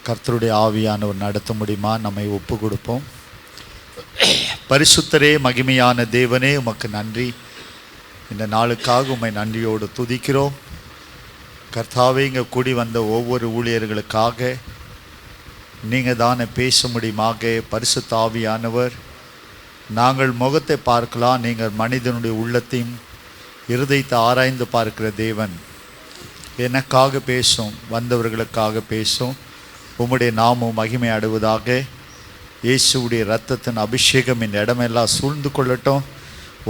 கர்த்தருடைய ஆவியானவர் நடத்த முடியுமா? நம்மை ஒப்பு கொடுப்போம். பரிசுத்தரே, மகிமையான தேவனே, உமக்கு நன்றி. இந்த நாளுக்காக உம்மை நன்றியோடு துதிக்கிறோம். கர்த்தாவே, இங்கே கூடி வந்த ஒவ்வொரு ஊழியர்களுக்காக நீங்கள் தானே பேச முடியுமாக. பரிசுத்த ஆவியானவர், நாங்கள் முகத்தை பார்க்கலாம், நீங்கள் மனிதனுடைய உள்ளத்தையும் இருதயத்தை ஆராய்ந்து பார்க்கிற தேவன். எனக்காக பேசும், வந்தவர்களுக்காக பேசும். உம்முடைய நாமம் மகிமை அடைவதாக. இயேசுடைய இரத்தத்தின் அபிஷேகம் இந்த இடமெல்லாம் சூழ்ந்து கொள்ளட்டும்.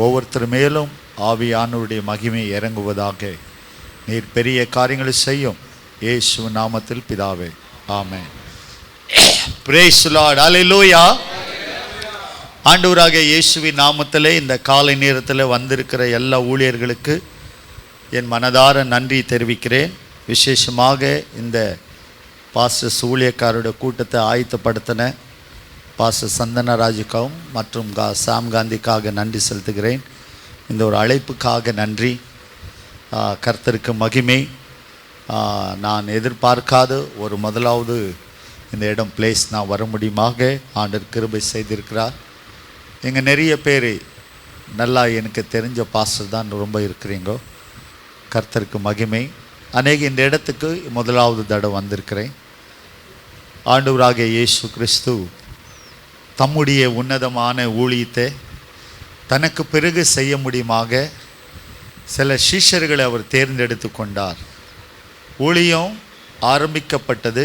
ஒவ்வொருத்தர் மேலும் ஆவியானவருடைய மகிமை இறங்குவதாக. நீர் பெரிய காரியங்களை செய்யும். இயேசு நாமத்தில் பிதாவே, ஆமென். பிரைஸ் தி லார்ட், ஹல்லேலூயா. ஆண்டவராகிய இயேசுவின் நாமத்திலே இந்த காலை நேரத்தில் வந்திருக்கிற எல்லா ஊழியர்களுக்கு என் மனதார நன்றி தெரிவிக்கிறேன். விசேஷமாக இந்த பாஸ்டர் ஊழியக்காரோட கூட்டத்தை ஆயத்தப்படுத்தின பாஸ்டர் சந்தனராஜுக்காகவும் மற்றும் சாம் காந்திக்காக நன்றி செலுத்துகிறேன். இந்த ஒரு அழைப்புக்காக நன்றி. கர்த்தருக்கு மகிமை. நான் எதிர்பார்க்காத ஒரு முதலாவது இந்த இடம் பிளேஸ் நான் வர முடியுமாக ஆண்டவர் கிருபை செய்திருக்கிறார். இங்கே நிறைய பேர் நல்லா எனக்கு தெரிஞ்ச பாஸ்டர் தான் ரொம்ப இருக்கிறீங்க. கர்த்தருக்கு மகிமை. அநேக இந்த இடத்துக்கு முதலாவது தடவை வந்திருக்கிறேன். ஆண்டவராகிய இயேசு கிறிஸ்து தம்முடைய உன்னதமான ஊழியத்தை தனக்கு பிறகு செய்ய முடியுமாக சில சீஷர்களை அவர் தேர்ந்தெடுத்து கொண்டார். ஊழியம் ஆரம்பிக்கப்பட்டது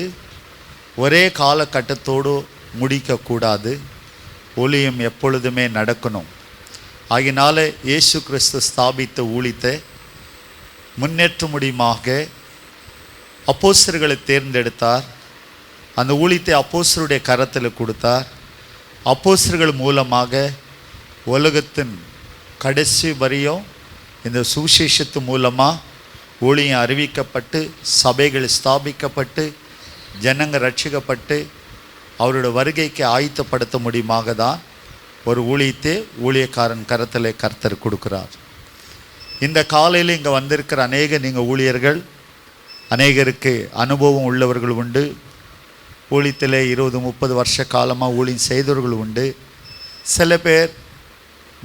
ஒரே காலகட்டத்தோடு முடிக்கக்கூடாது. ஊழியம் எப்பொழுதுமே நடக்கணும். ஆகினால இயேசு கிறிஸ்து ஸ்தாபித்த ஊழியத்தை முன்னேற்ற முடியுமாக அப்போஸ்தலர்களை தேர்ந்தெடுத்தார். அந்த ஊழியத்தை அப்போஸ்தலருடைய கரத்தில் கொடுத்தார். அப்போஸ்தலர்கள் மூலமாக உலகத்தின் கடைசி வரையும் இந்த சுவிசேஷத்து மூலமாக ஊழியம் அறிவிக்கப்பட்டு சபைகள் ஸ்தாபிக்கப்பட்டு ஜனங்கள் ரட்சிக்கப்பட்டு அவரோட வருகைக்கு ஆயத்தப்படுத்த முடியுமாக தான் ஒரு ஊழியத்தை ஊழியக்காரன் கரத்தில் கர்த்தர் கொடுக்குறார். இந்த காலையில் இங்கே வந்திருக்கிற அநேக நீங்கள் ஊழியர்கள், அநேகருக்கு அனுபவம் உள்ளவர்கள் உண்டு. ஊழியத்தில் 20-30 வருஷ காலமாக ஊழியம் செய்தவர்கள் உண்டு. சில பேர்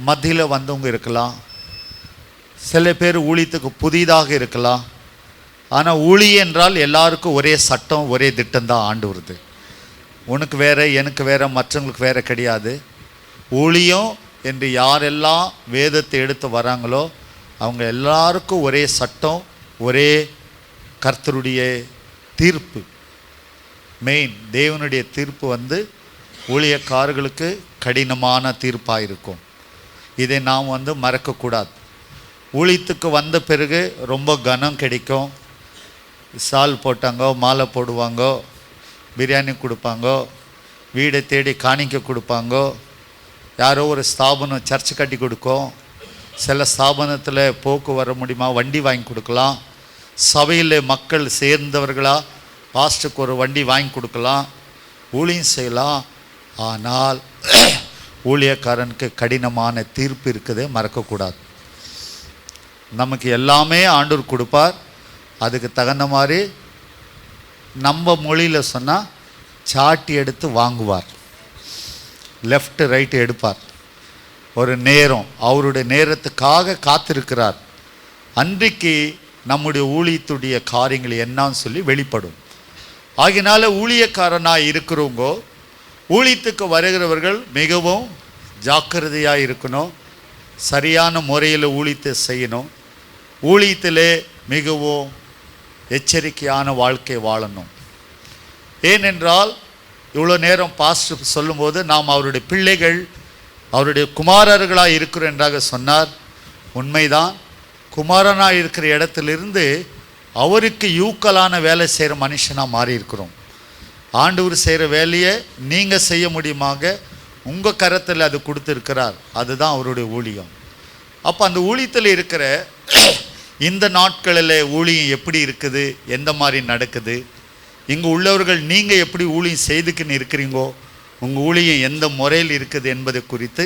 மத்தியில் வந்தவங்க இருக்கலாம், சில பேர் ஊழியத்துக்கு புதிதாக இருக்கலாம். ஆனால் ஊழியம் என்றால் எல்லாருக்கும் ஒரே சட்டம் ஒரே திட்டம்தான் ஆண்டு வருது. உனக்கு வேறு எனக்கு வேறு மற்றவங்களுக்கு வேறு கிடையாது. ஊழியம் என்று யாரெல்லாம் வேதத்தை எடுத்து வராங்களோ அவங்க எல்லாருக்கும் ஒரே சட்டம், ஒரே கர்த்தருடைய தீர்ப்பு. மெயின் தேவனுடைய தீர்ப்பு ஊழியக்காரர்களுக்கு கடினமான தீர்ப்பாக இருக்கும். இதை நாம் மறக்கக்கூடாது. ஊழியத்துக்கு வந்த பிறகு ரொம்ப கனம் கிடைக்கும். சால் போட்டாங்கோ, மாலை போடுவாங்கோ, பிரியாணி கொடுப்பாங்கோ, வீடை தேடி காணிக்க கொடுப்பாங்கோ. யாரோ ஒரு ஸ்தாபனம் சர்ச்சு கட்டி கொடுக்கும். சில ஸ்தாபனத்தில் போக்கு வர முடியுமா வண்டி வாங்கி கொடுக்கலாம். சபையில் மக்கள் சேர்ந்தவர்களாக பாஸ்டருக்கு ஒரு வண்டி வாங்கி கொடுக்கலாம், ஊழியம் செய்யலாம். ஆனால் ஊழியக்காரனுக்கு கடினமான தீர்ப்பு இருக்குது, மறக்கக்கூடாது. நமக்கு எல்லாமே ஆண்டவர் கொடுப்பார். அதுக்கு தகுந்த மாதிரி நம்ம மொழியில் சொன்னால் சாட்டி எடுத்து வாங்குவார், லெஃப்ட் ரைட்டு எடுப்பார். ஒரு நேரம், அவருடைய நேரத்துக்காக காத்திருக்கிறார். அன்றைக்கு நம்முடைய ஊழியத்துடைய காரியங்கள் என்னன்னு சொல்லி வெளிப்படும். ஆகினால ஊழியக்காரனாக இருக்கிறவங்க, ஊழியத்துக்கு வருகிறவர்கள் மிகவும் ஜாக்கிரதையாக இருக்கணும். சரியான முறையில் ஊழியத்தை செய்யணும். ஊழியத்திலே மிகவும் எச்சரிக்கையான வாழ்க்கை வாழணும். ஏனென்றால் இவ்வளோ நேரம் பாஸ்டர் சொல்லும்போது நாம் அவருடைய பிள்ளைகள், அவருடைய குமாரர்களாக இருக்கிறோம் என்றாக சொன்னார். உண்மைதான். குமாரனாக இருக்கிற இடத்திலிருந்து அவருக்கு யூக்கலான வேலை செய்கிற மனுஷனாக மாறி இருக்கிறோம். ஆண்டவர் செய்கிற வேலையை நீங்கள் செய்ய முடியுமாக உங்கள் கரத்தில் அது கொடுத்துருக்கிறார். அதுதான் அவருடைய ஊழியம். அப்போ அந்த ஊழியத்தில் இருக்கிற இந்த நாட்களில் ஊழியம் எப்படி இருக்குது, எந்த மாதிரி நடக்குது, இங்கே உள்ளவர்கள் நீங்கள் எப்படி ஊழியம் செய்துக்குன்னு இருக்கிறீங்கோ, உங்கள் ஊழியம் எந்த முறையில் இருக்குது என்பதை குறித்து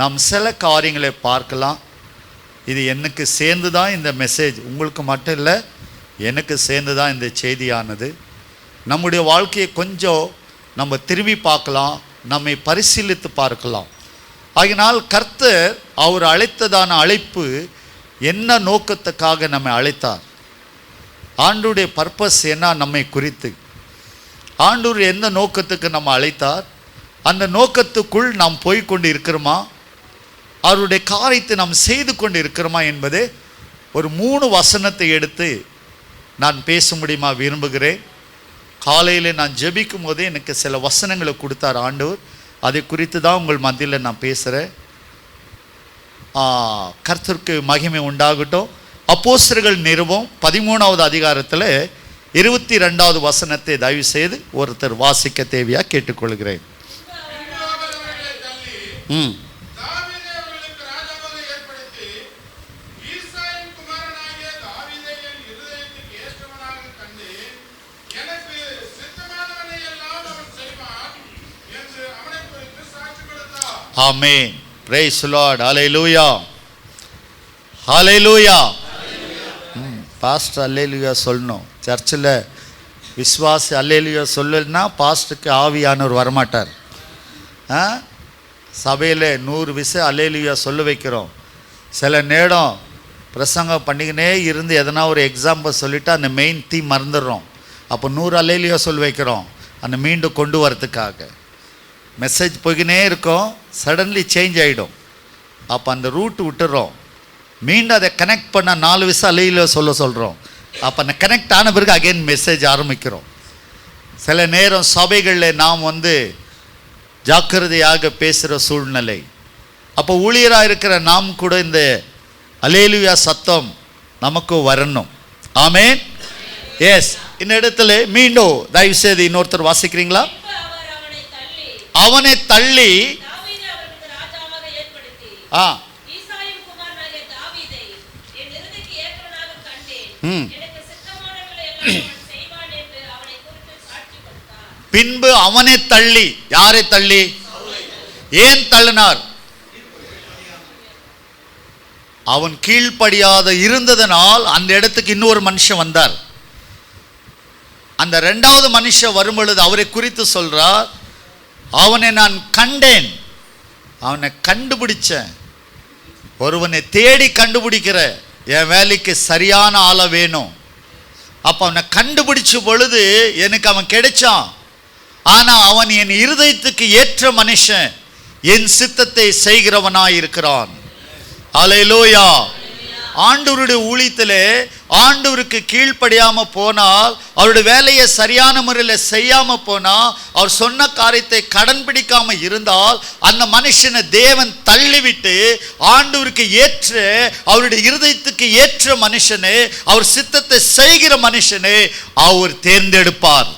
நாம் சில காரியங்களை பார்க்கலாம். இது எனக்கு சேர்ந்து தான் இந்த மெசேஜ், உங்களுக்கு மட்டும் இல்லை, எனக்கு சேர்ந்து தான் இந்த செய்தியானது. நம்முடைய வாழ்க்கையை கொஞ்சம் நம்ம திரும்பி பார்க்கலாம், நம்மை பரிசீலித்து பார்க்கலாம். ஆகினால் கர்த்தர் அவர் அழைத்ததான அழைப்பு என்ன நோக்கத்துக்காக நம்மை அழைத்தார், ஆண்டவருடைய பர்பஸ் என்ன நம்மை குறித்து, ஆண்டவர் எந்த நோக்கத்துக்கு நம்ம அழைத்தார், அந்த நோக்கத்துக்குள் நாம் போய்கொண்டு இருக்கிறோமா, அவருடைய காரியத்தை நாம் செய்து கொண்டு இருக்கிறோமா என்பது ஒரு 3 வசனத்தை எடுத்து நான் பேச முடியுமா விரும்புகிறேன். காலையில் நான் ஜெபிக்கும் போதே எனக்கு சில வசனங்களை கொடுத்தார் ஆண்டவர். அதை குறித்து தான் உங்கள் மத்தியில் நான் பேசுகிறேன். கர்த்தருக்கு மகிமை உண்டாகட்டும். அப்போஸ்தலர்கள் நிருபம் 13வது அதிகாரத்தில் 22வது வசனத்தை தயவு செய்து ஒருத்தர் வாசிக்க தேவையாக கேட்டுக்கொள்கிறேன். ஆமென். Praise the lord. ஹல்லேலூயா, ஹல்லேலூயா. பாஸ்டர் அல்லேலூயா சொல்லணும். சர்ச்சில் விசுவாசி அல்லேலூயா சொல்லலைன்னா பாஸ்டருக்கு ஆவியானவர் வரமாட்டார். சபையில் 100 விஷயம் அல்லேலூயா சொல்ல வைக்கிறோம். சில நேரம் பிரசங்கம் பண்ணிக்கினே இருந்து எதனா ஒரு எக்ஸாம்பிள் சொல்லிவிட்டு அந்த மெயின் தீம் மறந்துடுறோம். அப்போ 100 அல்லேலூயா சொல்ல வைக்கிறோம், அந்த மீண்டும் கொண்டு வரத்துக்காக. மெசேஜ் போய்கினே இருக்கும், சடன்லி சேஞ்ச் ஆகிடும். அப்போ அந்த ரூட் விட்டுறோம், மீண்டும் அதை கனெக்ட் பண்ண 4 விஷயம் அல்லேலூயா சொல்கிறோம். அப்போ அந்த கனெக்ட் ஆன பிறகு அகைன் மெசேஜ் ஆரம்பிக்கிறோம். சில நேரம் சபைகளில் நாம் ஜாக்கிரதையாக பேசுகிற சூழ்நிலை. அப்போ ஊழியராக இருக்கிற நாம் கூட இந்த அல்லேலூயா சத்தம் நமக்கு வரணும். ஆமென். எஸ். இந்த இடத்துல மீண்டும் தயவு செய்து இன்னொருத்தர் வாசிக்கிறீங்களா? அவனை தள்ளி பின்பு அவனை தள்ளி, யாரை தள்ளி, ஏன் தள்ளினார்? அவன் கீழ்ப்படியாத இருந்ததனால் அந்த இடத்துக்கு இன்னொரு மனுஷன் வந்தார். அந்த 2வது மனுஷன் வரும்பொழுது அவரை குறித்து சொல்றார், அவனை நான் கண்டேன், அவனை கண்டுபிடிச்சேன். ஒருவனை தேடி கண்டுபிடிக்கிற, என் வேலைக்கு சரியான ஆளை வேணும். அப்போ அவனை கண்டுபிடிச்ச பொழுது எனக்கு அவன் கிடைச்சான். ஆனால் அவன் என் இருதயத்துக்கு ஏற்ற மனுஷன், என் சித்தத்தை செய்கிறவனாய் இருக்கிறான். அல்லேலூயா. ஆண்டவருடைய ஊழியத்தில் ஆண்டவருக்கு கீழ்ப்படியாமல் போனால், அவருடைய வேலையை சரியான முறையில் செய்யாமல் போனால், அவர் சொன்ன காரியத்தை கடன் பிடிக்காமல் இருந்தால், அந்த மனுஷனை தேவன் தள்ளிவிட்டு ஆண்டவருக்கு ஏற்ற, அவருடைய இருதயத்துக்கு ஏற்ற மனுஷனே, அவர் சித்தத்தை செய்கிற மனுஷனே அவர் தேர்ந்தெடுப்பார்.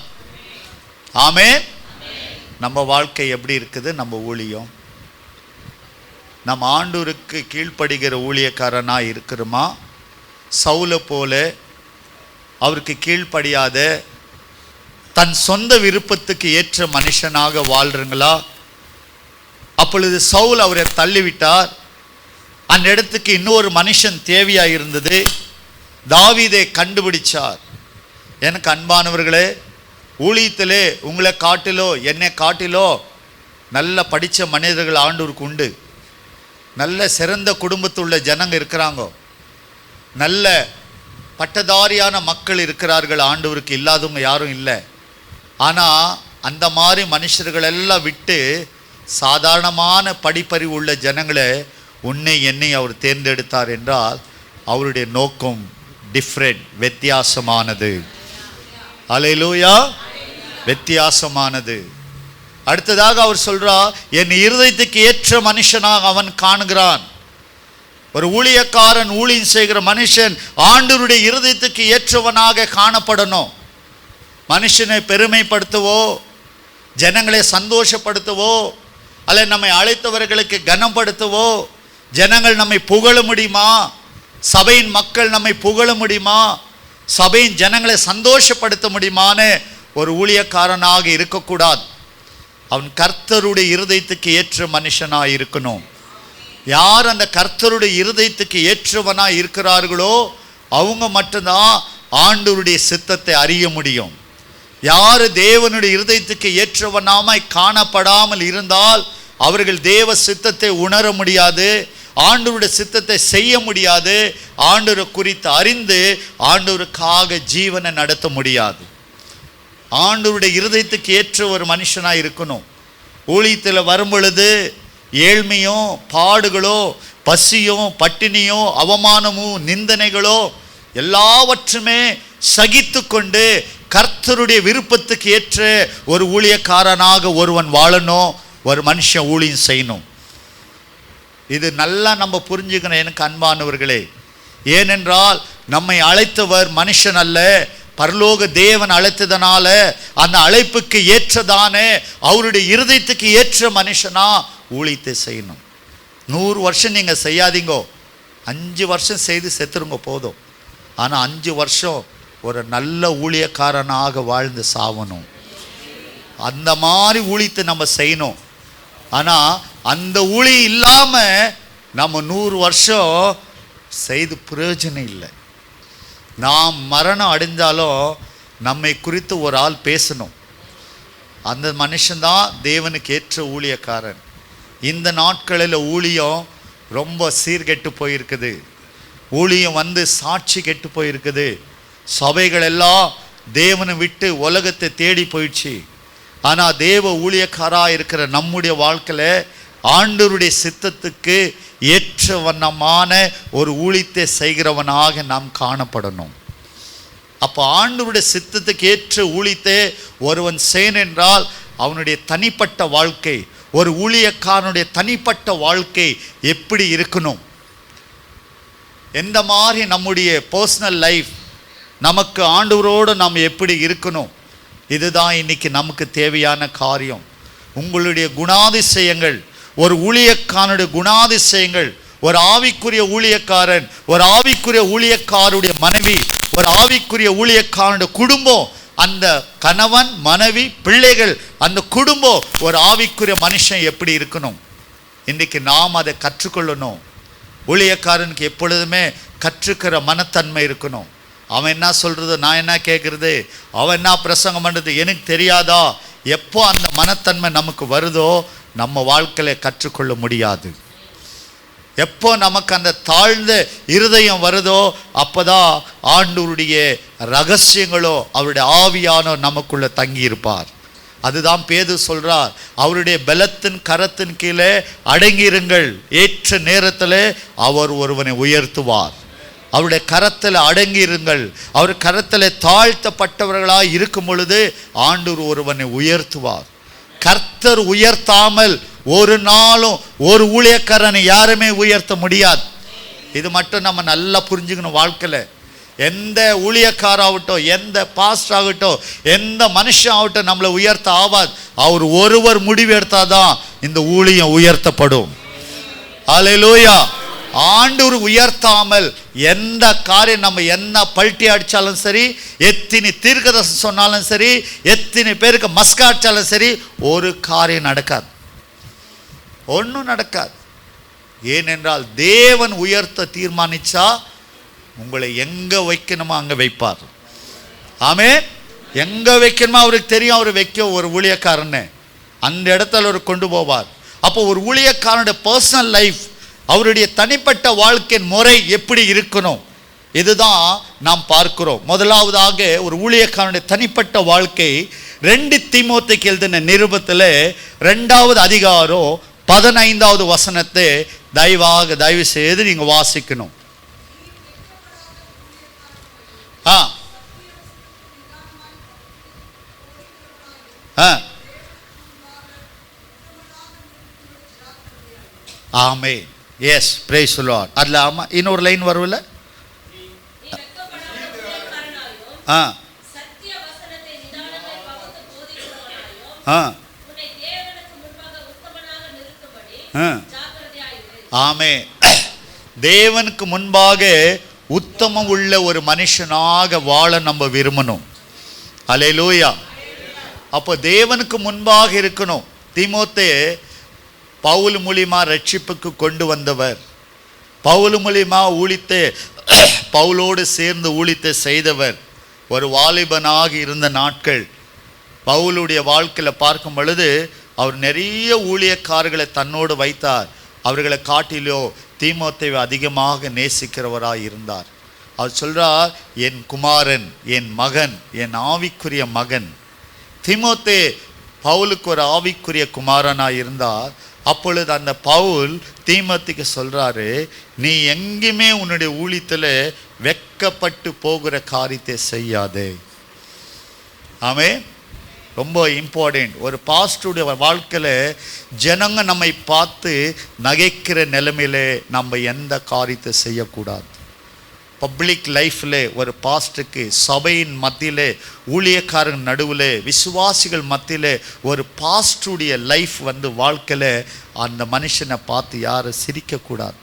ஆமென். நம்ம வாழ்க்கை எப்படி இருக்குது? நம்ம ஊழியம், நம்ம ஆண்டவருக்கு கீழ்ப்படுகிற ஊழியக்காரனாக இருக்கிறோமா? சவுலை போல அவருக்கு கீழ்ப்படியாத தன் சொந்த விருப்பத்துக்கு ஏற்ற மனுஷனாக வாழ்றீங்களா? அப்பொழுது சவுல் அவரை தள்ளிவிட்டார். அந்த இடத்துக்கு இன்னொரு மனுஷன் தேவையாக இருந்தது. தாவீதை கண்டுபிடிச்சார். எனக்கு அன்பானவர்களே, ஊழியத்திலே உங்களை காட்டிலோ என்னை காட்டிலோ நல்ல படித்த மனிதர்கள் ஆண்டவருக்கு உண்டு. நல்ல சிறந்த குடும்பத்துள்ள ஜனங்க இருக்கிறாங்க. நல்ல பட்டதாரியான மக்கள் இருக்கிறார்கள். ஆண்டவருக்கு இல்லாதவங்க யாரும் இல்லை. ஆனால் அந்த மாதிரி மனுஷர்களெல்லாம் விட்டு சாதாரணமான படிப்பறிவு உள்ள ஜனங்களை உன்னை என்னை அவர் தேர்ந்தெடுத்தார் என்றால் அவருடைய நோக்கம் டிஃப்ரெண்ட், வித்தியாசமானது. அல்லேலூயா, வித்தியாசமானது. அடுத்ததாக அவர் சொல்றார், என் இருதயத்துக்கு ஏற்ற மனுஷனாக அவன் காணுகிறான். ஒரு ஊழியக்காரன், ஊழியம் செய்கிற மனுஷன் ஆண்டவருடைய இருதயத்துக்கு ஏற்றவனாக காணப்படணும். மனுஷனை பெருமைப்படுத்தவோ ஜனங்களை சந்தோஷப்படுத்தவோ அல்ல நம்மை அழைத்தவர்களுக்கு கனப்படுத்தவோ ஜனங்கள் நம்மை புகழ முடியுமா? சபையின் மக்கள் நம்மை புகழ முடியுமா? சபையின் ஜனங்களை சந்தோஷப்படுத்த முடியுமான்னு ஒரு ஊழியக்காரனாக இருக்கக்கூடாது. அவன் கர்த்தருடைய இருதயத்துக்கு ஏற்ற மனுஷனாக இருக்கணும். யார் அந்த கர்த்தருடைய இருதயத்துக்கு ஏற்றவனாக இருக்கிறார்களோ அவங்க மட்டும்தான் ஆண்டவருடைய சித்தத்தை அறிய முடியும். யார் தேவனுடைய இருதயத்துக்கு ஏற்றவனாமாய் காணப்படாமல் இருந்தால் அவர்கள் தேவ சித்தத்தை உணர முடியாது, ஆண்டவருடைய சித்தத்தை செய்ய முடியாது, ஆண்டவரை குறித்து அறிந்து ஆண்டவருக்காக ஜீவனை நடத்த முடியாது. ஆண்டவருடைய இருதயத்துக்கு ஏற்ற ஒரு மனுஷனாக இருக்கணும். ஊழியத்தில் வரும் பொழுது ஏழ்மையோ பாடுகளோ பசியோ பட்டினியோ அவமானமோ நிந்தனைகளோ எல்லாவற்றுமே சகித்து கொண்டு கர்த்தருடைய விருப்பத்துக்கு ஏற்ற ஒரு ஊழியக்காரனாக ஒருவன் வாழணும், ஒரு மனுஷன் ஊழியம் செய்யணும். இது நல்லா நம்ம புரிஞ்சுக்கணும் எனக்கு அன்பானவர்களே. ஏனென்றால் நம்மை அழைத்தவர் மனுஷன் அல்ல, பரலோக தேவன் அழைத்ததனால அந்த அழைப்புக்கு ஏற்றதானே அவருடைய இருதயத்துக்கு ஏற்ற மனுஷனா ஊழியத்தை செய்யணும். 100 வருஷம் நீங்கள் செய்யாதீங்கோ, 5 வருஷம் செய்து செத்துருங்க போதும். ஆனால் 5 வருஷம் ஒரு நல்ல ஊழியக்காரனாக வாழ்ந்து சாவணும். அந்த மாதிரி ஊழியத்தை நம்ம செய்யணும். ஆனால் அந்த ஊழியம் இல்லாமல் நம்ம 100 வருஷம் செய்து பிரயோஜனம் இல்லை. நாம் மரணம் அடைஞ்சாலும் நம்மை குறித்து ஒரு ஆள் பேசணும். அந்த மனுஷன்தான் தேவனுக்கு ஏற்ற ஊழியக்காரன். இந்த நாட்களில் ஊழியம் ரொம்ப சீர்கெட்டு போயிருக்குது. ஊழியம் சாட்சி கெட்டு போயிருக்குது. சபைகள் எல்லாம் தேவனை விட்டு உலகத்தை தேடி போயிடுச்சு. ஆனால் தேவ ஊழியக்காராக இருக்கிற நம்முடைய வாழ்க்கையில் ஆண்டவருடைய சித்தத்துக்கு ஏற்ற வண்ணமான ஒரு ஊழியத்தை செய்கிறவனாக நாம் காணப்படணும். அப்போ ஆண்டவருடைய சித்தத்துக்கு ஏற்ற ஊழியத்தை ஒருவன் செய்யணும் என்றால் அவனுடைய தனிப்பட்ட வாழ்க்கை, ஒரு ஊழியக்காரனுடைய தனிப்பட்ட வாழ்க்கை எப்படி இருக்கணும், எந்த மாதிரி நம்முடைய பர்சனல் லைஃப், நமக்கு ஆண்டவரோடு நாம் எப்படி இருக்கணும், இதுதான் இன்னைக்கு நமக்கு தேவையான காரியம். உங்களுடைய குணாதிசயங்கள், ஒரு ஊழியக்காரனுடைய குணாதிசயங்கள், ஒரு ஆவிக்குரிய ஊழியக்காரன், ஒரு ஆவிக்குரிய ஊழியக்காருடைய மனைவி, ஒரு ஆவிக்குரிய ஊழியக்காரனுடைய குடும்பம், அந்த கணவன் மனைவி பிள்ளைகள், அந்த குடும்பம், ஒரு ஆவிக்குரிய மனுஷன் எப்படி இருக்கணும், இன்றைக்கு நாம் அதை கற்றுக்கொள்ளணும். ஊழியக்காரனுக்கு எப்பொழுதுமே கற்றுக்கிற மனத்தன்மை இருக்கணும். அவன் என்ன சொல்கிறது, நான் என்ன கேட்குறது, அவன் என்ன பிரசங்கம் பண்ணுறது எனக்கு தெரியாதா? எப்போ அந்த மனத்தன்மை நமக்கு வருதோ நம்ம வாழ்க்கையில் கற்றுக்கொள்ள முடியாது. எப்போ நமக்கு அந்த தாழ்ந்த இருதயம் வருதோ அப்போதான் ஆண்டவருடைய ரகசியங்களோ அவருடைய ஆவியானோ நமக்குள்ளே தங்கியிருப்பார். அதுதான் பேதுரு சொல்றார், அவருடைய பலத்தின் கரத்தின் கீழே அடங்கியிருங்கள், ஏற்ற நேரத்தில் அவர் ஒருவனை உயர்த்துவார். அவருடைய கரத்தில் அடங்கியிருங்கள். அவர் கரத்தில் தாழ்த்தப்பட்டவர்களாக இருக்கும் பொழுது ஆண்டவர் ஒருவனை உயர்த்துவார். கர்த்தர் உயர்த்தாமல் ஒரு நாளும் ஒரு ஊழியக்காரனை யாருமே உயர்த்த முடியாது. இது மட்டும் நம்ம நல்லா புரிஞ்சுக்கணும். வாழ்க்கையில் எந்த ஊழியக்காராகட்டும், எந்த பாஸ்டர் ஆகட்டும், எந்த மனுஷன் ஆகட்டும் நம்மளை உயர்த்த ஆவாது. அவர் ஒருவர் முடிவு எடுத்தாதான் இந்த ஊழியம் உயர்த்தப்படும். அல்லேலூயா. ஆண்டவர் உயர்த்தாமல் எந்த காரியம் நம்ம என்ன பல்ட்டி அடித்தாலும் சரி, எத்தனை தீர்க்கதரிசனம் சொன்னாலும் சரி, எத்தனை பேருக்கு மஸ்கா அடித்தாலும் சரி, ஒரு காரியம் நடக்காது. ஒன்றும் நடக்காது. ஏனென்றால் தேவன் உயர்த்த தீர்மானிச்சா உங்களை எங்கே வைக்கணுமோ அங்கே வைப்பார். ஆமென். எங்கே வைக்கணுமோ அவருக்கு தெரியும். அவர் வைக்க ஒரு ஊழியக்காரன்னு அந்த இடத்துல அவர் கொண்டு போவார். அப்போ ஒரு ஊழியக்காரனுடைய பர்சனல் லைஃப், அவருடைய தனிப்பட்ட வாழ்க்கையின் முறை எப்படி இருக்கணும், இதுதான் நாம் பார்க்கிறோம். முதலாவதாக ஒரு ஊழியக்காரனுடைய தனிப்பட்ட வாழ்க்கை 2 தீமோத்தேயுக்கு எழுதின நிருபத்தில் 2வது அதிகாரம் 15வது வசனத்தை தயவு செய்து நீங்கள் வாசிக்கணும். ஆமென். Yes, praise the lord. அதில் ஆமாம், இன்னொரு லைன் வரும்ல, ஆமென். தேவனுக்கு முன்பாக உத்தமம் உள்ள ஒரு மனுஷனாக வாழ நம்ம விரும்பணும். அல்லேலூயா. அப்போ தேவனுக்கு முன்பாக இருக்கணும். தீமோத்தேயு பவுல் மூலியமா ரட்சிப்புக்கு கொண்டு வந்தவர். பவுல் மூலியமா ஊழியத்தை பவுலோடு சேர்ந்து ஊழியத்தை செய்தவர். ஒரு வாலிபனாக இருந்த நாட்கள் பவுலுடைய வாழ்க்கையில் பார்க்கும் பொழுது அவர் நிறைய ஊழியக்காரர்களை தன்னோடு வைத்தார். அவர்களை காட்டிலோ தீமோத்தேயுவை அதிகமாக நேசிக்கிறவராக இருந்தார். அவர் சொல்றார், என் குமாரன், என் மகன், என் ஆவிக்குரிய மகன். தீமோத்தேயு பவுலுக்கு ஒரு ஆவிக்குரிய குமாரனாக இருந்தார். அப்பொழுது அந்த பவுல் தீமோத்தேயுக்கு சொல்றாரு, நீ எங்கேயுமே உன்னுடைய ஊழியத்தில் வெட்கப்பட்டு போகிற காரியத்தை செய்யாதே. ஆமென். ரொம்ப இம்பார்ட்டண்ட். ஒரு பாஸ்டருடைய வாழ்க்கையில் ஜனங்க நம்மை பார்த்து நகைக்கிற நிலைமையில நம்ம எந்த காரியத்தை செய்யக்கூடாது. பப்ளிக் லைஃப்பில் ஒரு பாஸ்டருக்கு சபையின் மத்தியில், ஊழியக்காரன் நடுவில், விசுவாசிகள் மத்தியில் ஒரு பாஸ்டருடைய லைஃப் வாழ்க்கையில் அந்த மனுஷனை பார்த்து யாரும் சிரிக்கக்கூடாது.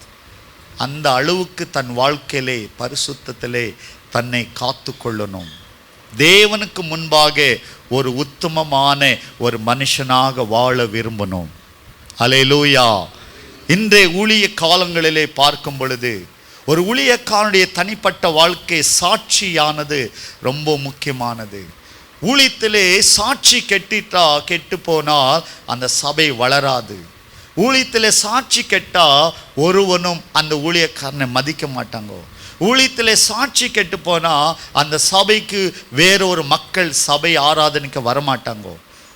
அந்த அளவுக்கு தன் வாழ்க்கையிலே பரிசுத்தத்திலே தன்னை காத்து கொள்ளணும். தேவனுக்கு முன்பாக ஒரு உத்தமமான ஒரு மனுஷனாக வாழ விரும்பணும். அல்லேலூயா. இன்றைய ஊழிய காலங்களிலே பார்க்கும் பொழுது ஒரு ஊழியக்காரனுடைய தனிப்பட்ட வாழ்க்கை சாட்சியானது ரொம்ப முக்கியமானது. ஊழியத்திலே சாட்சி கெட்டு போனால் அந்த சபை வளராது. ஊழியத்திலே சாட்சி கெட்டா ஒருவனும் அந்த ஊழியக்காரனை மதிக்க மாட்டாங்க. ஊழியத்திலே சாட்சி கெட்டு போனால் அந்த சபைக்கு வேறொரு மக்கள் சபை ஆராதனைக்கு வரமாட்டாங்க.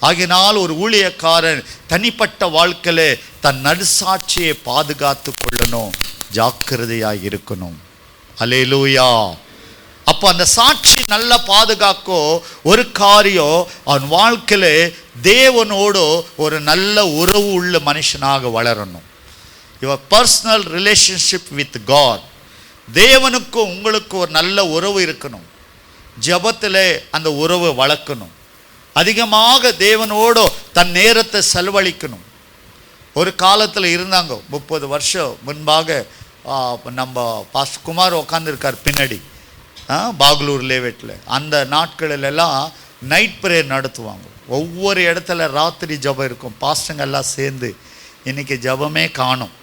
ஆகினால் ஒரு ஊழியக்காரன் தனிப்பட்ட வாழ்க்கையில் தன் நடுசாட்சியை பாதுகாத்து கொள்ளணும், ஜாக்கிரதையாக இருக்கணும். அல்லேலூயா. அப்போ அந்த சாட்சி நல்லா பாதுகாக்கோ ஒரு காரியம் அவன் வாழ்க்கையில் தேவனோடு ஒரு நல்ல உறவு உள்ள மனுஷனாக வளரணும். Your personal relationship with God. தேவனுக்கும் உங்களுக்கும் ஒரு நல்ல உறவு இருக்கணும். ஜெபத்தில் அந்த உறவை வளர்க்கணும். அதிகமாக தேவனோடு தன் நேரத்தை செலவழிக்கணும். ஒரு காலத்தில் இருந்தாங்க, 30 வருஷம் முன்பாக நம்ம பாஸ்டர் குமார் உட்காந்துருக்கார் பின்னாடி பாகலூர் லேவேட்டில். அந்த நாட்களிலெல்லாம் நைட் ப்ரேயர் நடத்துவாங்க. ஒவ்வொரு இடத்துல ராத்திரி ஜபம் இருக்கும். பாஸ்டங்க எல்லாம் சேர்ந்து இன்றைக்கி ஜபமே காணும்.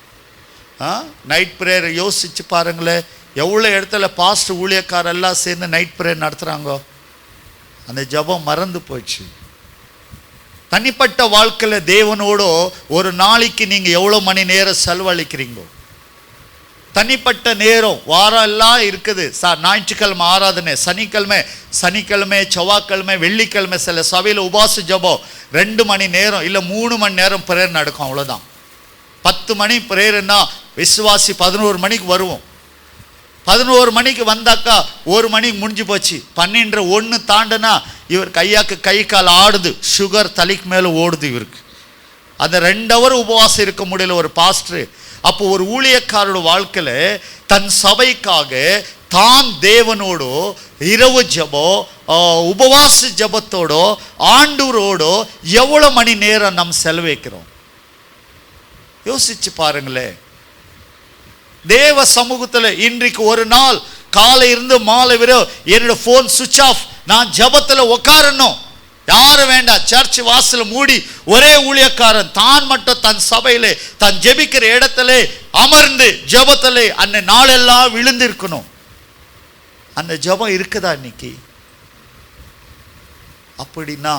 நைட் ப்ரேயர் யோசித்து பாருங்களேன், எவ்வளோ இடத்துல பாஸ்டர் ஊழியக்காரெல்லாம் சேர்ந்து நைட் ப்ரேயர் நடத்துகிறாங்க. அந்த ஜபம் மறந்து போச்சு. தனிப்பட்ட வாழ்க்கையில் தேவனோடு ஒரு நாளைக்கு நீங்கள் எவ்வளோ மணி நேரம் செலவழிக்கிறீங்களோ, தனிப்பட்ட நேரம் வாரம் எல்லாம் இருக்குது. ஞாயிற்றுக்கிழமை ஆராதனை, சனிக்கிழமை, செவ்வாய்க்கிழமை, வெள்ளிக்கிழமை சில சபையில் உபாச ஜபம் 2 மணி நேரம் இல்லை 3 மணி நேரம் ப்ரேயர் நடக்கும். அவ்வளோதான். 10 மணி ப்ரேயர்னா விசுவாசி 11 மணிக்கு வருவோம். 11 மணிக்கு வந்தாக்கா 1 மணிக்கு முடிஞ்சு போச்சு. 12 1 தாண்டுனா இவர் கையாக்கு கை கால் ஆடுது, சுகர் தலைக்கு மேலே ஓடுது இவருக்கு. அந்த 2 ஹவர் உபவாசம் இருக்க முடியல ஒரு பாஸ்டர். அப்போ ஒரு ஊழியக்காரோட வாழ்க்கையில் தன் சபைக்காக தான் தேவனோடோ இரவு ஜபோ உபவாச ஜபத்தோடோ ஆண்டவரோடோ எவ்வளோ மணி நேரம் நாம் செலவழிக்கிறோம் யோசிச்சு பாருங்களேன். தேவ சமூகத்தில் இன்றைக்கு ஒரு நாள் காலை இருந்து மாலை வரை என்னோட ஃபோன் சுவிட்ச் ஆஃப், நான் ஜபத்தில் உட்காரணும். யாரும் வேண்டாம். சர்ச் வாசல் மூடி ஒரே ஊழியக்காரன் தான் மட்டும் தன் சபையிலே தன் ஜெபிக்கிற இடத்திலே அமர்ந்து ஜெபத்திலே அந்த நாளெல்லாம் விழுந்திருக்கணும். அந்த ஜெபம் இருக்குதா இன்னைக்கு? அப்படின்னா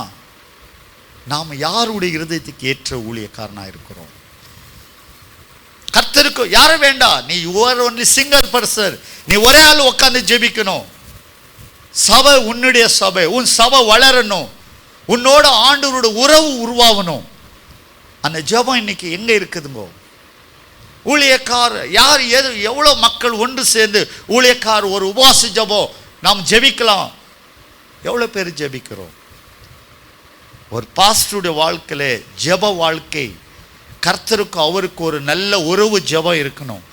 நாம் யாருடைய இருதயத்துக்கு ஏற்ற ஊழியக்காரனா இருக்கிறோம்? கர்த்தருக்கு யாரும் வேண்டாம். நீ யுவர் ஒன்லி சிங்கிள் பர்சன். நீ ஒரே ஆள் உட்காந்து ஜெபிக்கணும். சபை உன்னுடைய சபை, உன் சபை வளரணும், உன்னோட ஆண்டவரோட உறவு உருவாகணும். அந்த ஜெபம் இன்னைக்கு எங்க இருக்குதுங்கோ? ஊழியக்காரர் யார் எவ்வளோ மக்கள் ஒன்று சேர்ந்து ஊழியக்காரர் ஒரு உபவாச ஜெபம் நாம் ஜெபிக்கலாம். எவ்வளோ பேர் ஜெபிக்கிறோம்? ஒரு பாஸ்டருடைய வாழ்க்கையில ஜெப வாழ்க்கை, கர்த்தருக்கு அவருக்கு ஒரு நல்ல உறவு ஜெபம் இருக்கணும்.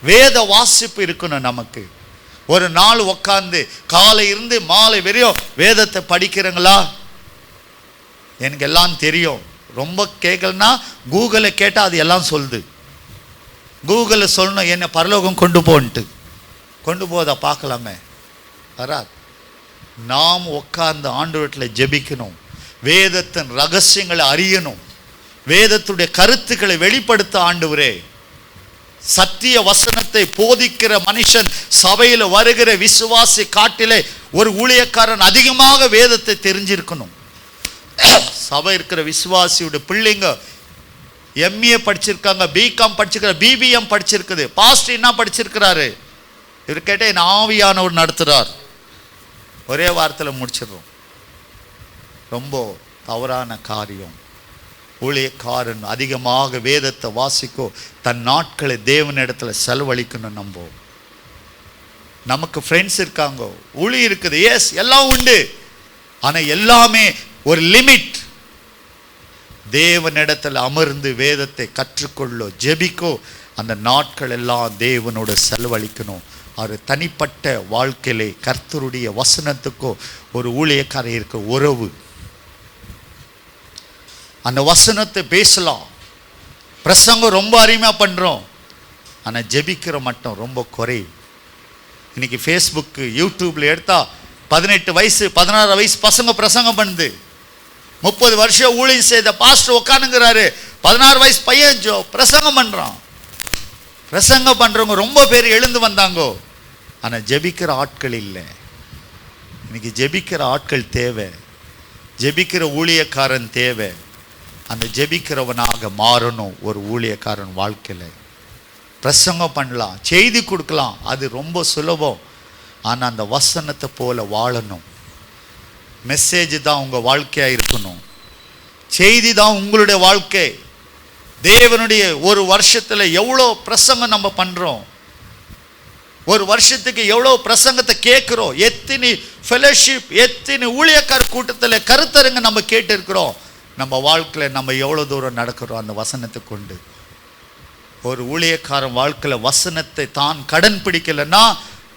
வேத வாசிப்பு இருக்கணும். நமக்கு ஒரு நாள் உட்கார்ந்து காலை இருந்து மாலை வரையும் வேதத்தை படிக்கிறீங்களா? எனக்கு எல்லாம் தெரியும். ரொம்ப கேட்கலன்னா கூகுளை கேட்டால் அது எல்லாம் சொல்லுது. கூகுளில் சொல்லணும் என்னை பரலோகம் கொண்டு போன்ட்டு. கொண்டு போதா பார்க்கலாமே? வராது. நாம் உட்கார்ந்து ஆண்டவரிடத்தில் ஜெபிக்கணும். வேதத்தின் ரகசியங்களை அறியணும். வேதத்துடைய கருத்துக்களை வெளிப்படுத்த ஆண்டவரே. சத்திய வசனத்தை போதிக்கிற மனுஷன் சபையில் வருகிற விசுவாசி காட்டிலே ஒரு ஊழியக்காரன் அதிகமாக வேதத்தை தெரிஞ்சிருக்கணும். சபை இருக்கிற விசுவாசியோட பிள்ளைங்க எம்ஏ படிச்சிருக்காங்க, பிகாம் படிச்சிருக்காங்க, பிபிஎம் படிச்சிருக்குது. பாஸ்டர் என்ன படிச்சிருக்கிறாரு? இவர் கேட்டால் என் ஆவியானவர் நடத்துகிறார். ஒரே வாரத்தில் முடிச்சிடுறோம். ரொம்ப தவறான காரியம். ஊழியக்காரன் அதிகமாக வேதத்தை வாசிக்கோ, தன் நாட்களை தேவனிடத்தில் செலவழிக்கணும். நமக்கு ஃப்ரெண்ட்ஸ் இருக்காங்க, ஊழி இருக்குது, எஸ் எல்லாம் உண்டு. ஆனால் எல்லாமே ஒரு லிமிட். தேவனிடத்தில் அமர்ந்து வேதத்தை கற்றுக்கொள்ளோ, ஜெபிக்கோ, அந்த நாட்கள் எல்லாம் தேவனோட செலவழிக்கணும். அவர் தனிப்பட்ட வாழ்க்கையிலே கர்த்தருடைய வசனத்துக்கோ ஒரு ஊழியக்காரர் இருக்க உறவு. அந்த வசனத்தை பேசலாம், பிரசங்கம் ரொம்ப அருமையாக பண்ணுறோம், ஆனால் ஜெபிக்கிற மட்டும் ரொம்ப குறை. இன்னைக்கு ஃபேஸ்புக்கு யூடியூப்பில் எடுத்தால் 18 வயசு 16 வயசு பசங்க பிரசங்கம் பண்ணுது. 30 வருஷம் ஊழியம் செய்த பாஸ்டர் உட்காந்துங்கிறாரு, 16 வயசு பையன் பிரசங்கம் பண்ணுறான். பிரசங்கம் பண்ணுறவங்க ரொம்ப பேர் எழுந்து வந்தாங்கோ, ஆனால் ஜெபிக்கிற ஆட்கள் இல்லை. இன்னைக்கு ஜெபிக்கிற ஆட்கள் தேவை, ஜெபிக்கிற ஊழியக்காரன் தேவை. அந்த ஜெபிக்கிறவனாக மாறணும். ஒரு ஊழியக்காரன் வாழ்க்கையில் பிரசங்கம் பண்ணலாம், செய்தி கொடுக்கலாம், அது ரொம்ப சுலபம். ஆனால் அந்த வசனத்தை போல வாழணும். மெசேஜ் தான் உங்கள் வாழ்க்கையாக இருக்கணும், செய்தி தான் உங்களுடைய வாழ்க்கை. தேவனுடைய ஒரு வருஷத்தில் எவ்வளோ பிரசங்கம் நம்ம பண்ணுறோம், ஒரு வருஷத்துக்கு எவ்வளோ பிரசங்கத்தை கேட்குறோம், எத்தனை ஃபெலோஷிப், எத்தனை ஊழியக்கார கூட்டத்தில் கருத்தரங்க நம்ம கேட்டு இருக்கிறோம். நம்ம வாழ்க்கையில் நம்ம எவ்வளோ தூரம் நடக்கிறோம் அந்த வசனத்தை கொண்டு. ஒரு ஊழியக்காரன் வாழ்க்கையில் வசனத்தை தான் கடன் பிடிக்கலைன்னா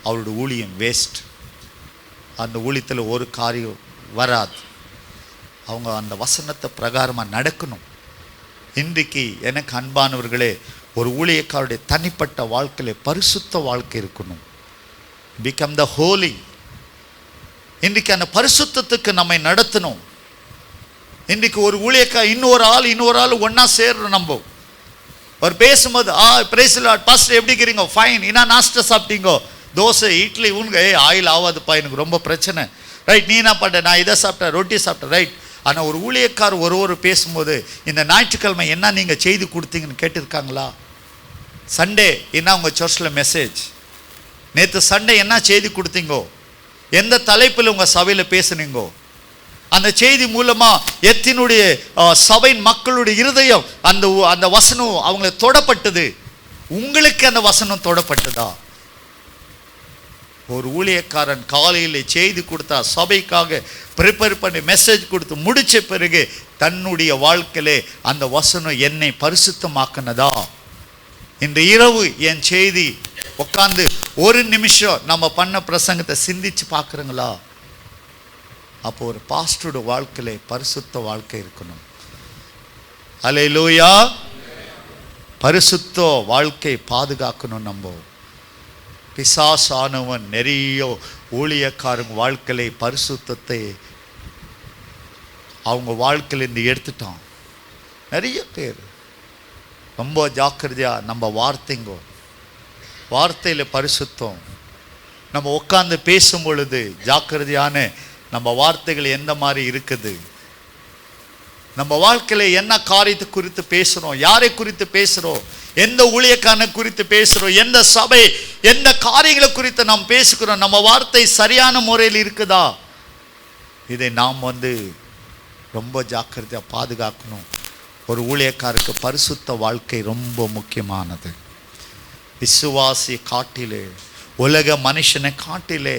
அவருடைய ஊழியம் வேஸ்ட். அந்த ஊழியத்தில் ஒரு காரியம் வராது. அவங்க அந்த வசனத்தை பிரகாரமாக நடக்கணும். இன்றைக்கு எனக்கு அன்பானவர்களே, ஒரு ஊழியக்காருடைய தனிப்பட்ட வாழ்க்கையில் பரிசுத்த வாழ்க்கை இருக்கணும். Become the holy. இன்றைக்கு அந்த பரிசுத்தத்துக்கு நம்மை நடத்தணும். இன்றைக்கு ஒரு ஊழியக்கார் இன்னொரு ஆள் ஒன்றா சேர்றோம். நம்ம அவர் பேசும்போது பிரைஸ் லார்ட் பாஸ்டர் எப்படி இருக்கிறீங்க, ஃபைன், என்ன நாஸ்டா சாப்பிட்டீங்கோ, தோசை இட்லி உனக்கு ஆயில் ஆகாதுப்பா, எனக்கு ரொம்ப பிரச்சனை, ரைட், நீ என்ன பண்ண, நான் இதை சாப்பிட்டேன், ரொட்டி சாப்பிட்டேன், ரைட். ஆனால் ஒரு ஊழியக்கார் ஒரு பேசும்போது இந்த ஞாயிற்றுக்கிழமை என்ன நீங்கள் செய்தி கொடுத்தீங்கன்னு கேட்டிருக்காங்களா? சண்டே என்ன உங்கள் சர்ச்சில் மெசேஜ், நேற்று சண்டே என்ன செய்தி கொடுத்தீங்கோ, எந்த தலைப்பில் உங்கள் சபையில் பேசுனீங்கோ, அந்த செய்தி மூலமாக எத்தினுடைய சபையின் மக்களுடைய இருதயம் அந்த வசனம் அவங்களை தொடப்பட்டது. உங்களுக்கு அந்த வசனம் தொடப்பட்டதா? ஒரு ஊழியக்காரன் காலையில் செய்தி கொடுத்தா சபைக்காக ப்ரிப்பேர் பண்ணி மெசேஜ் கொடுத்து முடித்த பிறகு தன்னுடைய வாழ்க்கையிலே அந்த வசனம் என்னை பரிசுத்தமாக்குனதா? இன்று இரவு என் செய்தி உட்காந்து ஒரு நிமிஷம் நம்ம பண்ண பிரசங்கத்தை சிந்திச்சு பார்க்குறீங்களா? அப்போ ஒரு பாஸ்டரோட வாழ்க்கையிலே பரிசுத்த வாழ்க்கை இருக்கணும். அல்லேலூயா. பரிசுத்த வாழ்க்கை பாதுகாக்கணும். நம்ம பிசாசானவன் நிறைய ஊழியக்காரங்க வாழ்க்கையிலே பரிசுத்தத்தை அவங்க வாழ்க்கையிலேருந்து எடுத்துட்டான். நிறைய பேர் ரொம்ப ஜாக்கிரதையாக நம்ம வார்த்தைங்கோ, வார்த்தையில் பரிசுத்தம். நம்ம உட்காந்து பேசும் பொழுது ஜாக்கிரதையான நம்ம வார்த்தைகள் எந்த மாதிரி இருக்குது, நம்ம வாழ்க்கையில் என்ன காரியத்தை குறித்து பேசுகிறோம், யாரை குறித்து பேசுகிறோம், எந்த ஊழியக்காரனை குறித்து பேசுகிறோம், எந்த சபை, எந்த காரியங்களை குறித்து நாம் பேசுகிறோம், நம்ம வார்த்தை சரியான முறையில் இருக்குதா, இதை நாம் ரொம்ப ஜாக்கிரதையாக பாதுகாக்கணும். ஒரு ஊழியக்காரருக்கு பரிசுத்த வாழ்க்கை ரொம்ப முக்கியமானது. விசுவாசி காட்டிலே, உலக மனுஷனை காட்டிலே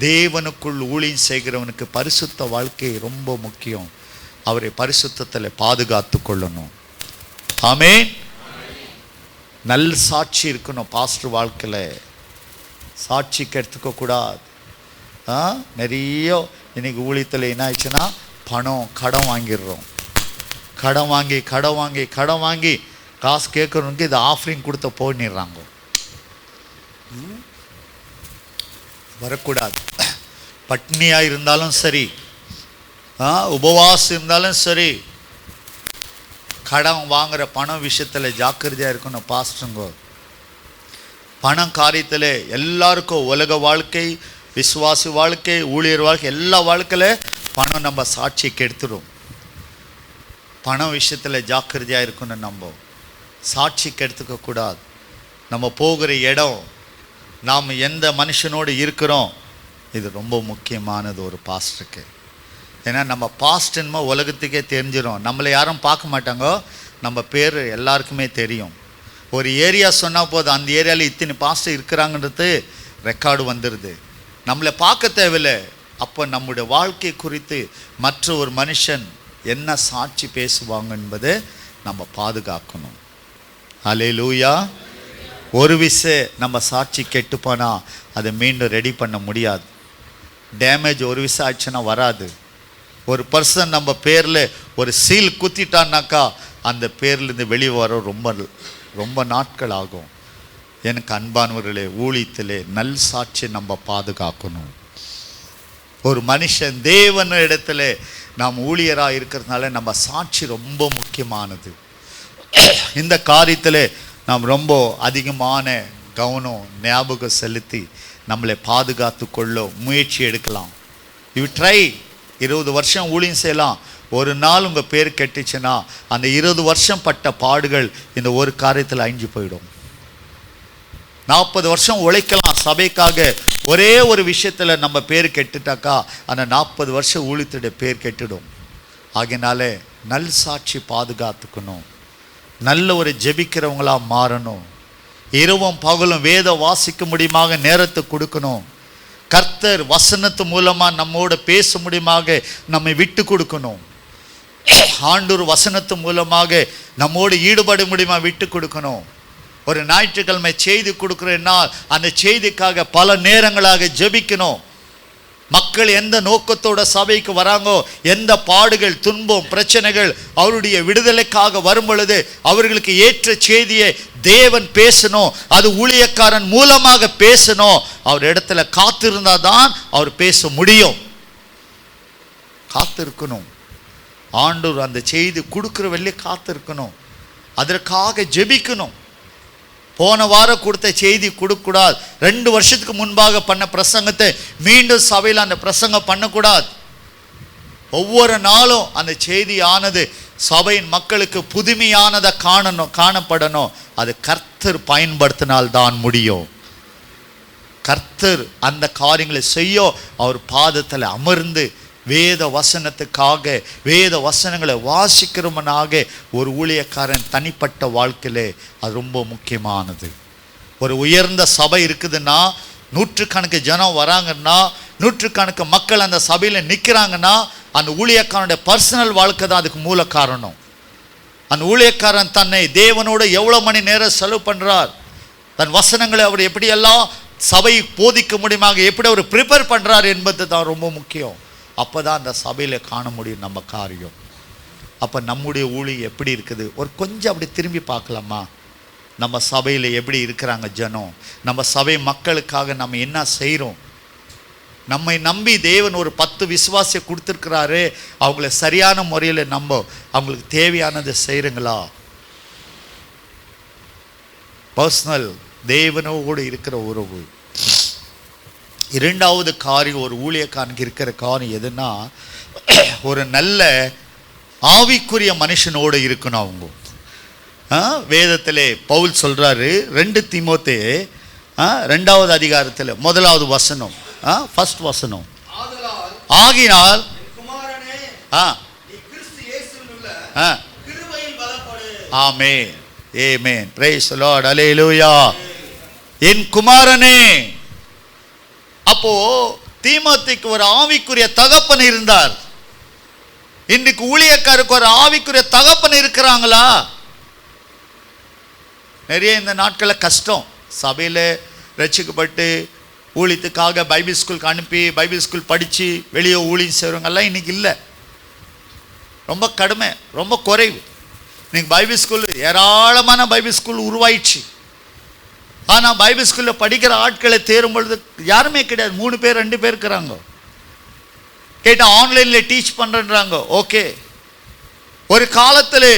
தேவனுக்குள் ஊழியம் செய்கிறவனுக்கு பரிசுத்த வாழ்க்கை ரொம்ப முக்கியம். அவரை பரிசுத்தத்தில் பாதுகாத்து கொள்ளணும். ஆமென். நல்ல சாட்சி இருக்கணும். பாஸ்டர் வாழ்க்கையில் சாட்சிக்கு எடுத்துக்கக்கூடாது. நிறைய இன்னைக்கு ஊழியத்தில் என்ன ஆயிடுச்சுன்னா, கடன் வாங்கிடுறோம். கடன் வாங்கி காசு கேட்குறவனுக்கு இது ஆஃபரிங் கொடுத்த போயிடுறாங்க. வரக்கூடாது. பட்னியாக இருந்தாலும் சரி, உபவாசம் இருந்தாலும் சரி, கடன் வாங்குகிற பணம் விஷயத்தில் ஜாக்கிரதையாக இருக்கணும் பாஸ்டருங்க. பணம் காரியத்தில் எல்லாருக்கும் உலக வாழ்க்கை, விசுவாசி வாழ்க்கை, ஊழியர் வாழ்க்கை, எல்லா வாழ்க்கையில் பணம் நம்ம சாட்சியை கெடுத்துடும். பணம் விஷயத்தில் ஜாக்கிரதையாக இருக்கணும். நம்ம சாட்சிக்கு எடுத்துக்கக்கூடாது. நம்ம போகிற இடம், நாம் எந்த மனுஷனோடு இருக்கிறோம், இது ரொம்ப முக்கியமானது ஒரு பாஸ்டருக்கு. ஏன்னா நம்ம பாஸ்டன்மா உலகத்துக்கே தெரிஞ்சிடும். நம்மளை யாரும் பார்க்க மாட்டாங்க, நம்ம பேர் எல்லாருக்குமே தெரியும். ஒரு ஏரியா சொன்னால் போதும், அந்த ஏரியாவில் இத்தனை பாஸ்டர் இருக்கிறாங்கன்றது ரெக்கார்டு வந்துடுது. நம்மளை பார்க்க தேவையில்லை. அப்போ நம்முடைய வாழ்க்கை குறித்து மற்ற ஒரு மனுஷன் என்ன சாட்சி பேசுவாங்க என்பதை நம்ம பாதுகாக்கணும். அல்லேலூயா. ஒரு விஷயம் நம்ம சாட்சி கெட்டுப்போனா அதை மீண்டும் ரெடி பண்ண முடியாது. டேமேஜ் ஒரு விஷயம் ஆச்சுன்னா வராது. ஒரு பர்சன் நம்ம பேரில் ஒரு சீல் குத்திட்டான்னாக்கா அந்த பேர்லேருந்து வெளியே வர ரொம்ப நாட்கள் ஆகும். எனக்கு அன்பானவர்களே, ஊழியத்திலே நல் சாட்சி நம்ம பாதுகாக்கணும். ஒரு மனுஷன் தேவன் இடத்துல நாம் ஊழியராக இருக்கிறதுனால நம்ம சாட்சி ரொம்ப முக்கியமானது. இந்த காரியத்தில் நாம் ரொம்ப அதிகமான கவனம் ஞாபகம் செலுத்தி நம்மளை பாதுகாத்து கொள்ள முயற்சி எடுக்கலாம். You try. 20 வருஷம் ஊழியம் செய்யலாம். ஒரு நாள் உங்கள் பேர் கெட்டுச்சுன்னா அந்த 20 வருஷம் பட்ட பாடுகள் இந்த ஒரு காரியத்தில் அழிஞ்சு போயிடும். 40 வருஷம் உழைக்கலாம் சபைக்காக, ஒரே ஒரு விஷயத்தில் நம்ம பேர் கெட்டுட்டாக்கா அந்த 40 வருஷம் ஊழியத்துடைய பேர் கெட்டுடும். ஆகையினால நல் சாட்சி பாதுகாத்துக்கணும். நல்ல ஒரு ஜெபிக்கிறவங்களாக மாறணும். இரவும் பகலும் வேதம் வாசிக்க முடியுமாக நேரத்தை கொடுக்கணும். கர்த்தர் வசனத்து மூலமாக நம்மோட பேச முடியுமாக நம்மை விட்டு கொடுக்கணும். ஆண்டவர் வசனத்து மூலமாக நம்மோடு ஈடுபட முடியுமா விட்டு கொடுக்கணும். ஒரு ஞாயிற்றுக்கிழமை செய்தி கொடுக்குறேன்னா அந்த செய்திக்காக பல நேரங்களாக ஜெபிக்கணும். மக்கள் எந்த நோக்கத்தோட சபைக்கு வராங்கோ, எந்த பாடுகள், துன்பம், பிரச்சனைகள் அவருடைய விடுதலைக்காக வரும் பொழுது அவர்களுக்கு ஏற்ற செய்தியை தேவன் பேசணும். அது ஊழியக்காரன் மூலமாக பேசணும். அவர் இடத்துல காத்திருந்தால் தான் அவர் பேச முடியும். காத்திருக்கணும். ஆண்டவர் அந்த செய்தி கொடுக்குற வெளியே காத்திருக்கணும். அதற்காக ஜெபிக்கணும். போன வாரம் கொடுத்த செய்தி கொடுக்கக்கூடாது. 2 வருஷத்துக்கு முன்பாக பண்ண பிரசங்கத்தை மீண்டும் சபையில் அந்த பிரசங்கம் பண்ணக்கூடாது. ஒவ்வொரு நாளும் அந்த செய்தியானது சபையின் மக்களுக்கு புதுமையானதை காணப்படணும். அது கர்த்தர் பயன்படுத்தினால்தான் முடியும். கர்த்தர் அந்த காரியங்களை செய்ய அவர் பாதத்தில் அமர்ந்து வேத வசனத்துக்காக வேத வசனங்களை வாசிக்கிறவனாக ஒரு ஊழியக்காரன் தனிப்பட்ட வாழ்க்கையிலே அது ரொம்ப முக்கியமானது. ஒரு உயர்ந்த சபை இருக்குதுன்னா, நூற்றுக்கணக்கு ஜனம் வராங்கன்னா, நூற்றுக்கணக்கு மக்கள் அந்த சபையில் நிற்கிறாங்கன்னா அந்த ஊழியக்காரனுடைய பர்சனல் வாழ்க்கை தான் அதுக்கு மூல காரணம். அந்த ஊழியக்காரன் தன்னை தேவனோடு எவ்வளோ மணி நேரம் செலவு பண்ணுறார், தன் வசனங்களை அவர் எப்படியெல்லாம் சபை போதிக்க முடியுமாக எப்படி அவர் ப்ரிப்பேர் பண்ணுறார் என்பது தான் ரொம்ப முக்கியம். அப்போ தான் அந்த சபையில் காண முடியும் நம்ம காரியம். அப்போ நம்முடைய ஊழியம் எப்படி இருக்குது ஒரு கொஞ்சம் அப்படி திரும்பி பார்க்கலாமா? நம்ம சபையில் எப்படி இருக்கிறாங்க ஜனம், நம்ம சபை மக்களுக்காக நம்ம என்ன செய்கிறோம், நம்மை நம்பி தேவன் ஒரு 10 விசுவாசியை கொடுத்துருக்கிறாரு, அவங்கள சரியான முறையில் அவங்களுக்கு தேவையானதை செய்கிறங்களா? பர்சனல் தேவனோடு இருக்கிற உறவு. இரண்டாவது காரியம் ஒரு ஊழியக்காரனுக்கு இருக்கிற காரியம் எதுன்னா, ஒரு நல்ல ஆவிக்குரிய மனுஷனோடு இருக்கணும். அவங்க வேதத்திலே பவுல் சொல்றாரு, 2 தீமோத்தே 2வது அதிகாரத்தில் 1வது வசனம், ஃபர்ஸ்ட் வசனம், ஆகினால் ஆமென் ஆமென் பிரைஸ் தி லார்ட் அல்லேலூயா. என் குமாரனே. அப்போ தீமோத்தேக்கு ஒரு ஆவிக்குரிய தகப்பன் இருந்தார். இன்னைக்கு ஊழியக்காருக்கு ஒரு ஆவிக்குரிய தகப்பன் இருக்கிறாங்களா? நிறைய இந்த நாட்களில் கஷ்டம். சபையில் ரட்சிக்கப்பட்டு ஊழியத்துக்காக பைபிள் ஸ்கூலுக்கு அனுப்பி பைபிள் ஸ்கூல் படித்து வெளியே ஊழியம் செய்கிறவங்கெல்லாம் இன்றைக்கி இல்லை. ரொம்ப கடுமை, ரொம்ப குறைவு. இன்னைக்கு பைபிள் ஸ்கூல் ஏராளமான பைபிள் ஸ்கூல் உருவாயிடுச்சு. ஆனால் பைபிள் ஸ்கூலில் படிக்கிற ஆட்களை தேரும் பொழுது யாருமே கிடையாது. 3 பேர் 2 பேர் இருக்கிறாங்க. கேட்டால் ஆன்லைனில் டீச் பண்ணுறன்றாங்க. ஓகே, ஒரு காலத்தில்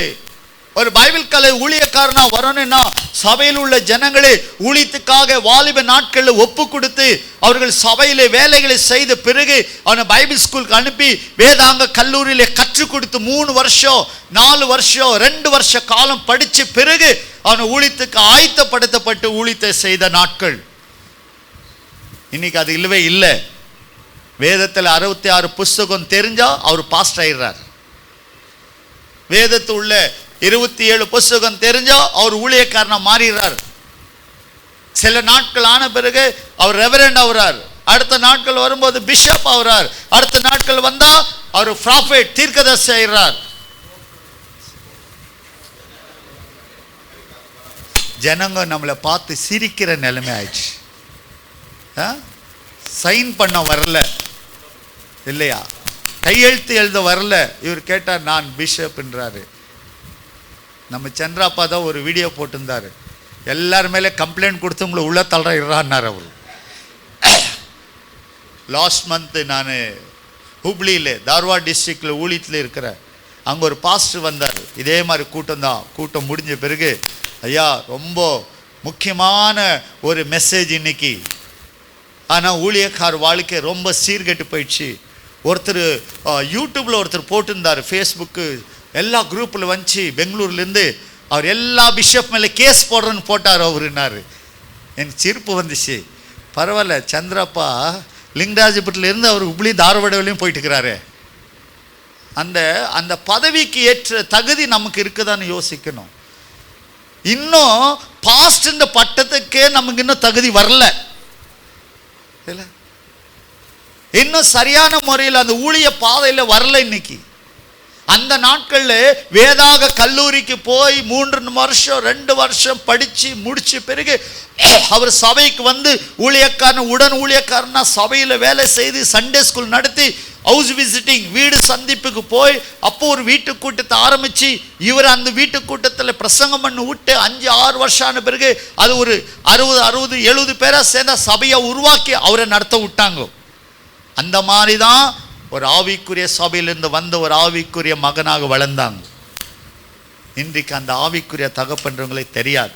ஒரு பைபிள் கலை ஊழியக்காரனா வரணும்னா சபையில் உள்ள ஜனங்களே ஊழியத்துக்காக வாலிப நாட்களில் ஒப்பு கொடுத்து அவர்கள் சபையில் வேலைகளை செய்த பிறகு அவனை பைபிள் ஸ்கூலுக்கு அனுப்பி வேதாங்க கல்லூரியிலே கற்றுக் கொடுத்து 3 வருஷம் 4 வருஷம் 2 வருஷ காலம் படித்த பிறகு அவனை ஊழியத்துக்கு ஆயத்தப்படுத்தப்பட்டு ஊழியத்தை செய்த நாட்கள். இன்னைக்கு அது இல்லவே இல்லை. வேதத்தில் 66 புஸ்தகம் தெரிஞ்சா அவர் பாஸ்டர் ஆயிடுறார். வேதத்தில் உள்ள 27 புஸ்தகம் தெரிஞ்சா அவர் ஊழியக்காரனா மாறிடுறார். சில நாட்கள் ஆன பிறகு அவர் ரெவரண்ட் ஆகிறார். அடுத்த நாட்கள் வரும்போது பிஷப் ஆகிறார். அடுத்த நாட்கள் வந்தா அவர் ப்ராஃபெட் தீர்க்கதரிசி ஆகிறார். ஜனங்க நம்மளை பார்த்து சிரிக்கிற நிலைமை ஆயிடுச்சு. சைன் பண்ண வரல இல்லையா, கையெழுத்து எழுத வரல. இவர் கேட்டார் நான் பிஷப்ன்றாரு. நம்ம சந்திராப்பா தான் ஒரு வீடியோ போட்டிருந்தார். எல்லாரும் மேலே கம்ப்ளைண்ட் கொடுத்து உங்களை உள்ள தள்ளுறான்னார் அவர். லாஸ்ட் மந்த்து நான் ஹுப்ளியில் தார்வாட் டிஸ்ட்ரிக்டில் ஊழியத்தில் இருக்கிறேன். அங்கே ஒரு பாஸ்டர் வந்தார். இதே மாதிரி கூட்டம் முடிஞ்ச பிறகு, ஐயா ரொம்ப முக்கியமான ஒரு மெசேஜ் இன்னைக்கு, ஆனால் ஊழியக்கார் வாழ்க்கை ரொம்ப சீர்கெட்டு போயிடுச்சு. ஒருத்தர் யூடியூப்பில் ஒருத்தர் போட்டிருந்தார், ஃபேஸ்புக்கு எல்லா குரூப்பில் வந்துச்சு பெங்களூர்லேருந்து. அவர் எல்லா பிஷப் மேலே கேஸ் போடுறேன்னு போட்டார் அவருன்னாரு. எனக்கு சிரிப்பு வந்துச்சு. பரவாயில்ல, சந்திரப்பா லிங்கராஜபுரத்துலேருந்து அவர் ஹுப்ளி தார்வாடவிலையும் போயிட்டு இருக்கிறாரு. அந்த பதவிக்கு ஏற்ற தகுதி நமக்கு இருக்குதான்னு யோசிக்கணும். இன்னும் பாஸ்ட் இந்த பட்டத்துக்கே நமக்கு இன்னும் தகுதி வரல இல்லை, இன்னும் சரியான முறையில் அந்த ஊழிய பாதையில் வரல. இன்னைக்கு அந்த நாட்களில் வேதாக கல்லூரிக்கு போய் 3 வருஷம் 2 வருஷம் படித்து முடிச்ச பிறகு அவர் சபைக்கு வந்து ஊழியக்காரன் உடன் ஊழியக்காரனா சபையில் வேலை செய்து சண்டே ஸ்கூல் நடத்தி ஹவுஸ் விசிட்டிங் வீடு சந்திப்புக்கு போய் அப்போ ஒரு வீட்டு கூட்டத்தை ஆரம்பித்து இவர் அந்த வீட்டு கூட்டத்தில் பிரசங்கம் பண்ணி விட்டு 5-6 வருஷம் ஆன பிறகு அது ஒரு 60-70 பேராக சேர்ந்த சபையை உருவாக்கி அவரை நடத்த விட்டாங்க. அந்த மாதிரி தான் ஒரு ஆவிக்குரிய சபையிலிருந்து வந்த ஒரு ஆவிக்குரிய மகனாக வளர்ந்தாங்க. இன்றைக்கு அந்த ஆவிக்குரிய தகப்பன்றவங்களே தெரியாது.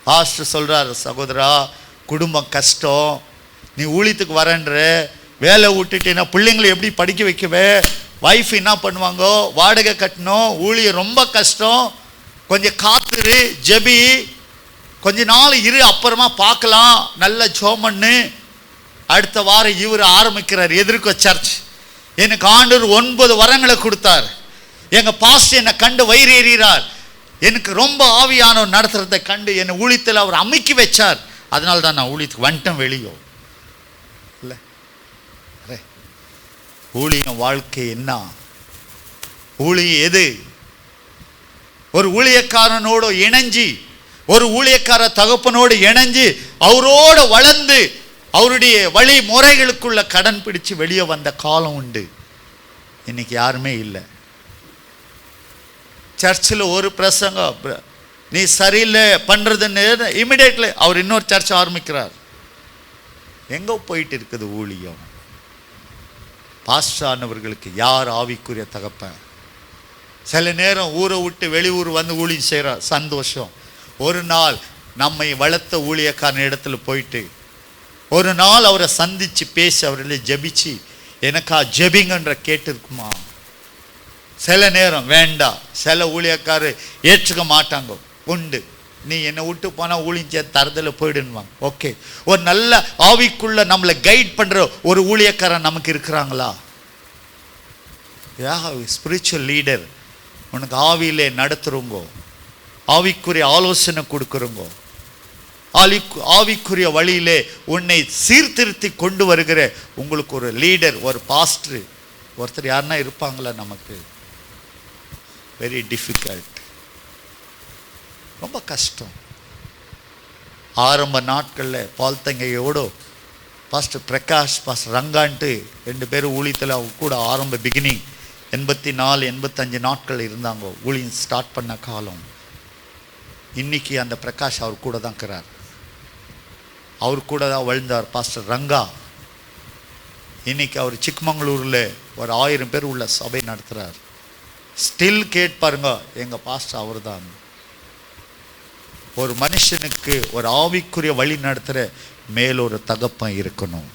பாஸ்டர் சொல்கிறார், சகோதரா குடும்பம் கஷ்டம், நீ ஊழியத்துக்கு வரன்ற, வேலை விட்டுட்டீன்னா பிள்ளைங்களை எப்படி படிக்க வைக்கவே, வைஃப் என்ன பண்ணுவாங்க, வாடகை கட்டணும், ஊழியம் ரொம்ப கஷ்டம், கொஞ்சம் காத்துரு ஜெபி, கொஞ்ச நாள் இரு அப்புறமா பார்க்கலாம், நல்ல ஜோமன்னு. அடுத்த வாரம் இவர் ஆரம்பிக்கிறார் எதிர்க்க சர்ச். எனக்கு ஆண்டவர் 9 வரங்களை கொடுத்தார். எங்கள் பாஸ்டர் என்னை கண்டு வயிறு எறிகிறார். எனக்கு ரொம்ப ஆவியானவர் நடத்துறதை கண்டு என்னை ஊழியத்தில் அவர் அமைக்கி வச்சார். அதனால தான் நான் ஊழியத்துக்கு வந்துட்டேன் வெளியோ இல்லை. ஊழியம் வாழ்க்கை என்ன, ஊழியம் எது? ஒரு ஊழியக்காரனோடு இணைஞ்சி, ஒரு ஊழியக்கார தகப்பனோடு இணைஞ்சு அவரோட வளர்ந்து அவருடைய வழி முறைகளுக்குள்ள கடன் பிடிச்சு வெளியே வந்த காலம் உண்டு. இன்னைக்கு யாருமே இல்லை. சர்ச்சில் ஒரு பிரசங்கம் நீ சரியில்லை பண்ணுறதுன்னு இமிடியேட்லி அவர் இன்னொரு சர்ச் ஆரம்பிக்கிறார். எங்கே போயிட்டு இருக்குது ஊழியம்? பாஸ்டர் ஆனவர்களுக்கு யார் ஆவிக்குரிய தகப்பன்? சில நேரம் ஊரை விட்டு வெளியூர் வந்து ஊழியம் செய்கிற சந்தோஷம். ஒரு நாள் நம்மை வளர்த்த ஊழியக்காரன் இடத்துல போயிட்டு ஒரு நாள் அவரை சந்தித்து பேசி அவர்களை ஜெபிச்சு எனக்கா ஜெபிங்கன்ற கேட்டிருக்குமா? சில நேரம் வேண்டாம், சில ஊழியக்காரர் ஏற்றுக்க மாட்டாங்க. உண்டு, நீ என்னை விட்டு போனால் ஊழிய தரத்தில் போயிடுவாங்க. ஓகே, ஒரு நல்ல ஆவிக்குள்ள நம்மளை கைட் பண்ணுற ஒரு ஊழியக்காரன் நமக்கு இருக்கிறாங்களா? ஸ்பிரிச்சுவல் லீடர் உனக்கு ஆவியிலே நடத்துகிறோங்கோ, ஆவிக்குரிய ஆலோசனை கொடுக்குறோங்கோ, ஆவிக்குரிய வழியிலே உன்னை சீர்திருத்தி கொண்டு வருகிற உங்களுக்கு ஒரு லீடர், ஒரு பாஸ்டர் ஒருத்தர் யாருன்னா இருப்பாங்களா? நமக்கு வெரி டிஃபிகல்ட், ரொம்ப கஷ்டம். ஆரம்ப நாட்களில் பால்தங்கையோடு பாஸ்டர் பிரகாஷ், பாஸ்டர் ரங்கான்ட்டு 2 பேரும் ஊழியத்தில் அவங்க கூட ஆரம்ப பிகினிங் 84 85 நாட்கள் இருந்தாங்க. ஊழியம் ஸ்டார்ட் பண்ண காலம். இன்னைக்கு அந்த பிரகாஷ் அவர் கூட தான் இருக்கிறார், அவர் கூட தான் வளர்ந்தார். பாஸ்டர் ரங்கா இன்னைக்கு அவர் சிக்மங்களூரில் ஒரு 1000 பேர் உள்ள சபை நடத்துகிறார். ஸ்டில் கேட்பாருங்க, எங்கள் பாஸ்டர் அவர் தான். ஒரு மனுஷனுக்கு ஒரு ஆவிக்குரிய வழி நடத்துகிற மேலொரு தகப்பன் இருக்கணும்.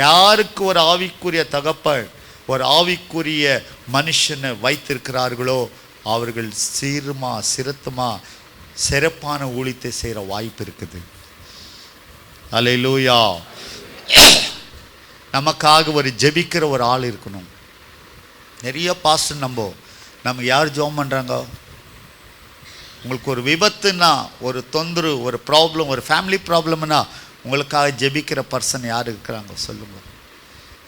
யாருக்கு ஒரு ஆவிக்குரிய தகப்பன், ஒரு ஆவிக்குரிய மனுஷனை வைத்திருக்கிறார்களோ அவர்கள் சிரத்தமா சிறப்பான ஊழியத்தை செய்கிற வாய்ப்பு இருக்குது. அல்லேலூயா. நமக்காக ஒரு ஜெபிக்கிற ஒரு ஆள் இருக்கணும். நிறைய பாஸ்டர் நம்ம யார் ஜெபம் பண்ணுறாங்க? உங்களுக்கு ஒரு விபத்துன்னா, ஒரு தொந்தரவு, ஒரு ப்ராப்ளம், ஒரு ஃபேமிலி ப்ராப்ளம்னா உங்களுக்காக ஜெபிக்கிற பர்சன் யார் இருக்கிறாங்க சொல்லுங்கள்?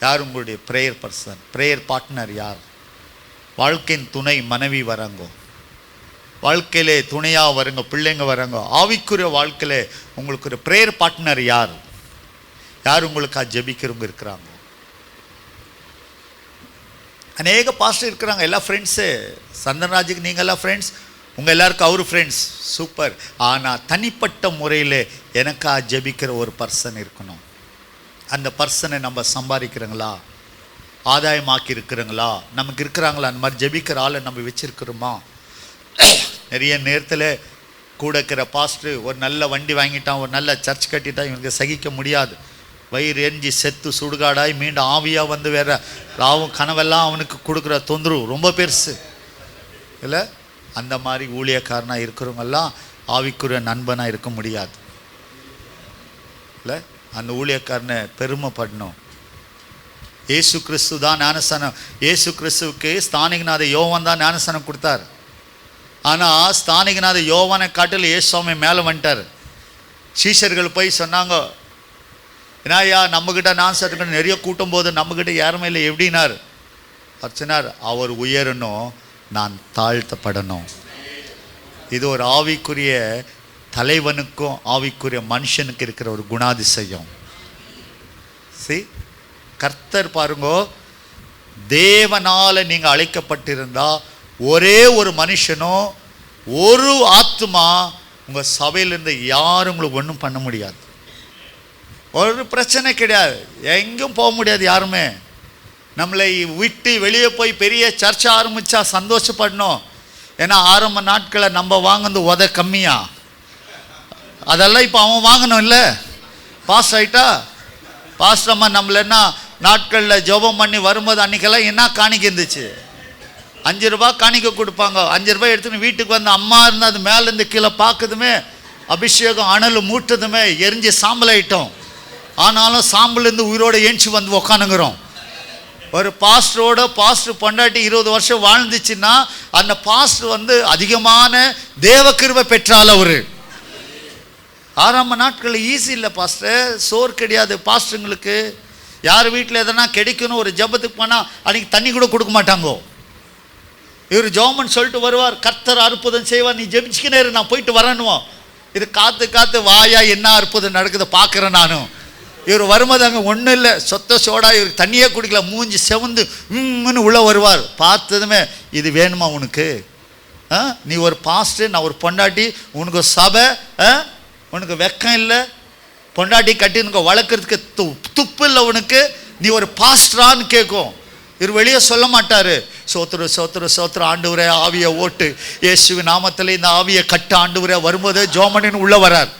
யார் உங்களுடைய ப்ரேயர் பர்சன், ப்ரேயர் பார்ட்னர் யார்? வாழ்க்கையின் துணை மனைவி வராங்க, வாழ்க்கையிலே துணையாக வருங்க பிள்ளைங்க வராங்க. ஆவிக்குரிய வாழ்க்கையில் உங்களுக்கு ஒரு ப்ரேயர் பார்ட்னர் யார்? யார் உங்களுக்காக ஜெபிக்கிறவங்க இருக்கிறாங்க? அநேக பாஸ்டர் இருக்கிறாங்க, எல்லாம் ஃப்ரெண்ட்ஸு. சந்தன்ராஜுக்கு நீங்கள் எல்லாம் ஃப்ரெண்ட்ஸ், உங்கள் எல்லாருக்கும் அவர் ஃப்ரெண்ட்ஸ், சூப்பர். ஆனால் தனிப்பட்ட முறையில் எனக்காக ஜெபிக்கிற ஒரு பர்சன் இருக்கணும். அந்த பர்சனை நம்ம சம்பாதிக்கிறோங்களா, ஆதாயமாக்கி இருக்கிறோங்களா, நமக்கு இருக்கிறாங்களா? அந்த மாதிரி ஜெபிக்கிற ஆளை நம்ம வச்சுருக்கிறோமா? நிறைய நேரத்தில் கூட இருக்கிற பாஸ்டர் ஒரு நல்ல வண்டி வாங்கிட்டான், ஒரு நல்ல சர்ச் கட்டிட்டான், இவனுக்கு சகிக்க முடியாது, வயிறு எரிஞ்சி செத்து சுடுகாடாய் மீண்டும் ஆவியாக வந்து வேற ராவும் கனவெல்லாம் அவனுக்கு கொடுக்குற தொந்தரவு ரொம்ப பெருசு இல்லை? அந்த மாதிரி ஊழியக்காரனாக இருக்கிறவங்கெல்லாம் ஆவிக்குரிய நண்பனாக இருக்க முடியாது இல்லை? அந்த ஊழியக்காரனை பெருமைப்படணும். ஏசு கிறிஸ்து தான் ஞானஸ்தானம். ஏசு கிறிஸ்துவுக்கு ஸ்தானிகநாத யோவான் தான் ஞானஸ்தானம் கொடுத்தார். ஆனால் ஸ்தானிகநாத யோவானை காட்டில் ஏசுவாமி மேலே வந்துட்டார். சீஷர்கள் போய் சொன்னாங்க, ஏன்னாயா நம்மக்கிட்ட ஞானஸ்தானம் நிறைய கூட்டும் போது நம்மக்கிட்ட யாருமே இல்லை எப்படின்னார்? அர்ச்சனார், அவர் உயரணும், நான் தாழ்த்தப்படணும். இது ஒரு ஆவிக்குரிய தலைவனுக்கும் ஆவிக்குரிய மனுஷனுக்கு இருக்கிற ஒரு குணாதிசயம். கர்த்தர் பாருங்கோ, தேவனால நீங்கள் அழைக்கப்பட்டிருந்தா ஒரே ஒரு மனுஷனோ ஒரு ஆத்மா உங்கள் சபையிலிருந்து யாரும் உங்களுக்கு ஒன்றும் பண்ண முடியாது. ஒரு பிரச்சனை கிடையாது, எங்கேயும் போக முடியாது யாருமே. நம்மளை விட்டு வெளியே போய் பெரிய சர்ச்சை ஆரம்பித்தா சந்தோஷப்படணும். ஏன்னா ஆரம்ப நாட்களை நம்ம வாங்கினது கம்மியா, அதெல்லாம் இப்போ அவன் வாங்கணும் இல்லை? பாஸ் ஆகிட்டா பாஸ்டம்மா நம்மள நாட்களில் ஜெபம் பண்ணி வரும்போது அன்றைக்கெல்லாம் என்ன காணிக்க இருந்துச்சு? 5 ரூபா காணிக்க கொடுப்பாங்க. 5 ரூபாய் எடுத்துன்னு வீட்டுக்கு வந்து அம்மா இருந்தால் அது மேலேருந்து கீழே பார்க்குதுமே, அபிஷேகம் அனல் மூட்டுதுமே, எரிஞ்சு சாம்பல் ஆகிட்டோம். ஆனாலும் சாம்பலேருந்து உயிரோடு ஏஞ்சி வந்து உக்கானுங்கிறோம். ஒரு பாஸ்டர் பொண்டாட்டி 20 வருஷம் வாழ்ந்துச்சுன்னா அந்த பாஸ்டர் அதிகமான தேவ கிருபை பெற்றால் அவர். ஆரம்ப நாட்களில் ஈஸி இல்லை பாஸ்டர், சோறு கிடையாது பாஸ்டருங்களுக்கு. யார் வீட்டில் எதனா கிடைக்கணும், ஒரு ஜபத்துக்கு போனால் அன்றைக்கி தண்ணி கூட கொடுக்க மாட்டாங்கோ. இவர் ஜெபம்னு சொல்லிட்டு வருவார், கர்த்தர் அற்புதம் செய்வார், நீ ஜெபிச்சுக்கினே நான் போயிட்டு வரணுவோம். இது காத்து வாயா என்ன அற்புதம் நடக்குது பார்க்குறேன் நானும். இவர் வரும்போது அங்கே ஒன்றும் இல்லை, சொத்த சோடா, இவருக்கு தண்ணியே குடிக்கல, மூஞ்சி செவந்து உள்ளே வருவார். பார்த்ததுமே இது வேணுமா உனக்கு? நீ ஒரு பாஸ்டர், நான் ஒரு பொண்டாட்டி, உனக்கு சபை, உனக்கு வெக்கம் இல்லை, பொண்டாட்டி கட்டினுங்க வளர்க்குறதுக்கு துப்பு இல்லை உனக்கு, நீ ஒரு பாஸ்டரான்னு கேட்கும். இவர் வெளியே சொல்ல மாட்டார். சோத்திர சோத்திர சோத்திர ஆண்டவரே, ஆவியை ஓட்டு இயேசுவின் நாமத்தில் இந்த ஆவியை கட்டு ஆண்டவரே, வரும்போது ஜோமனின்னு உள்ளே வரார்.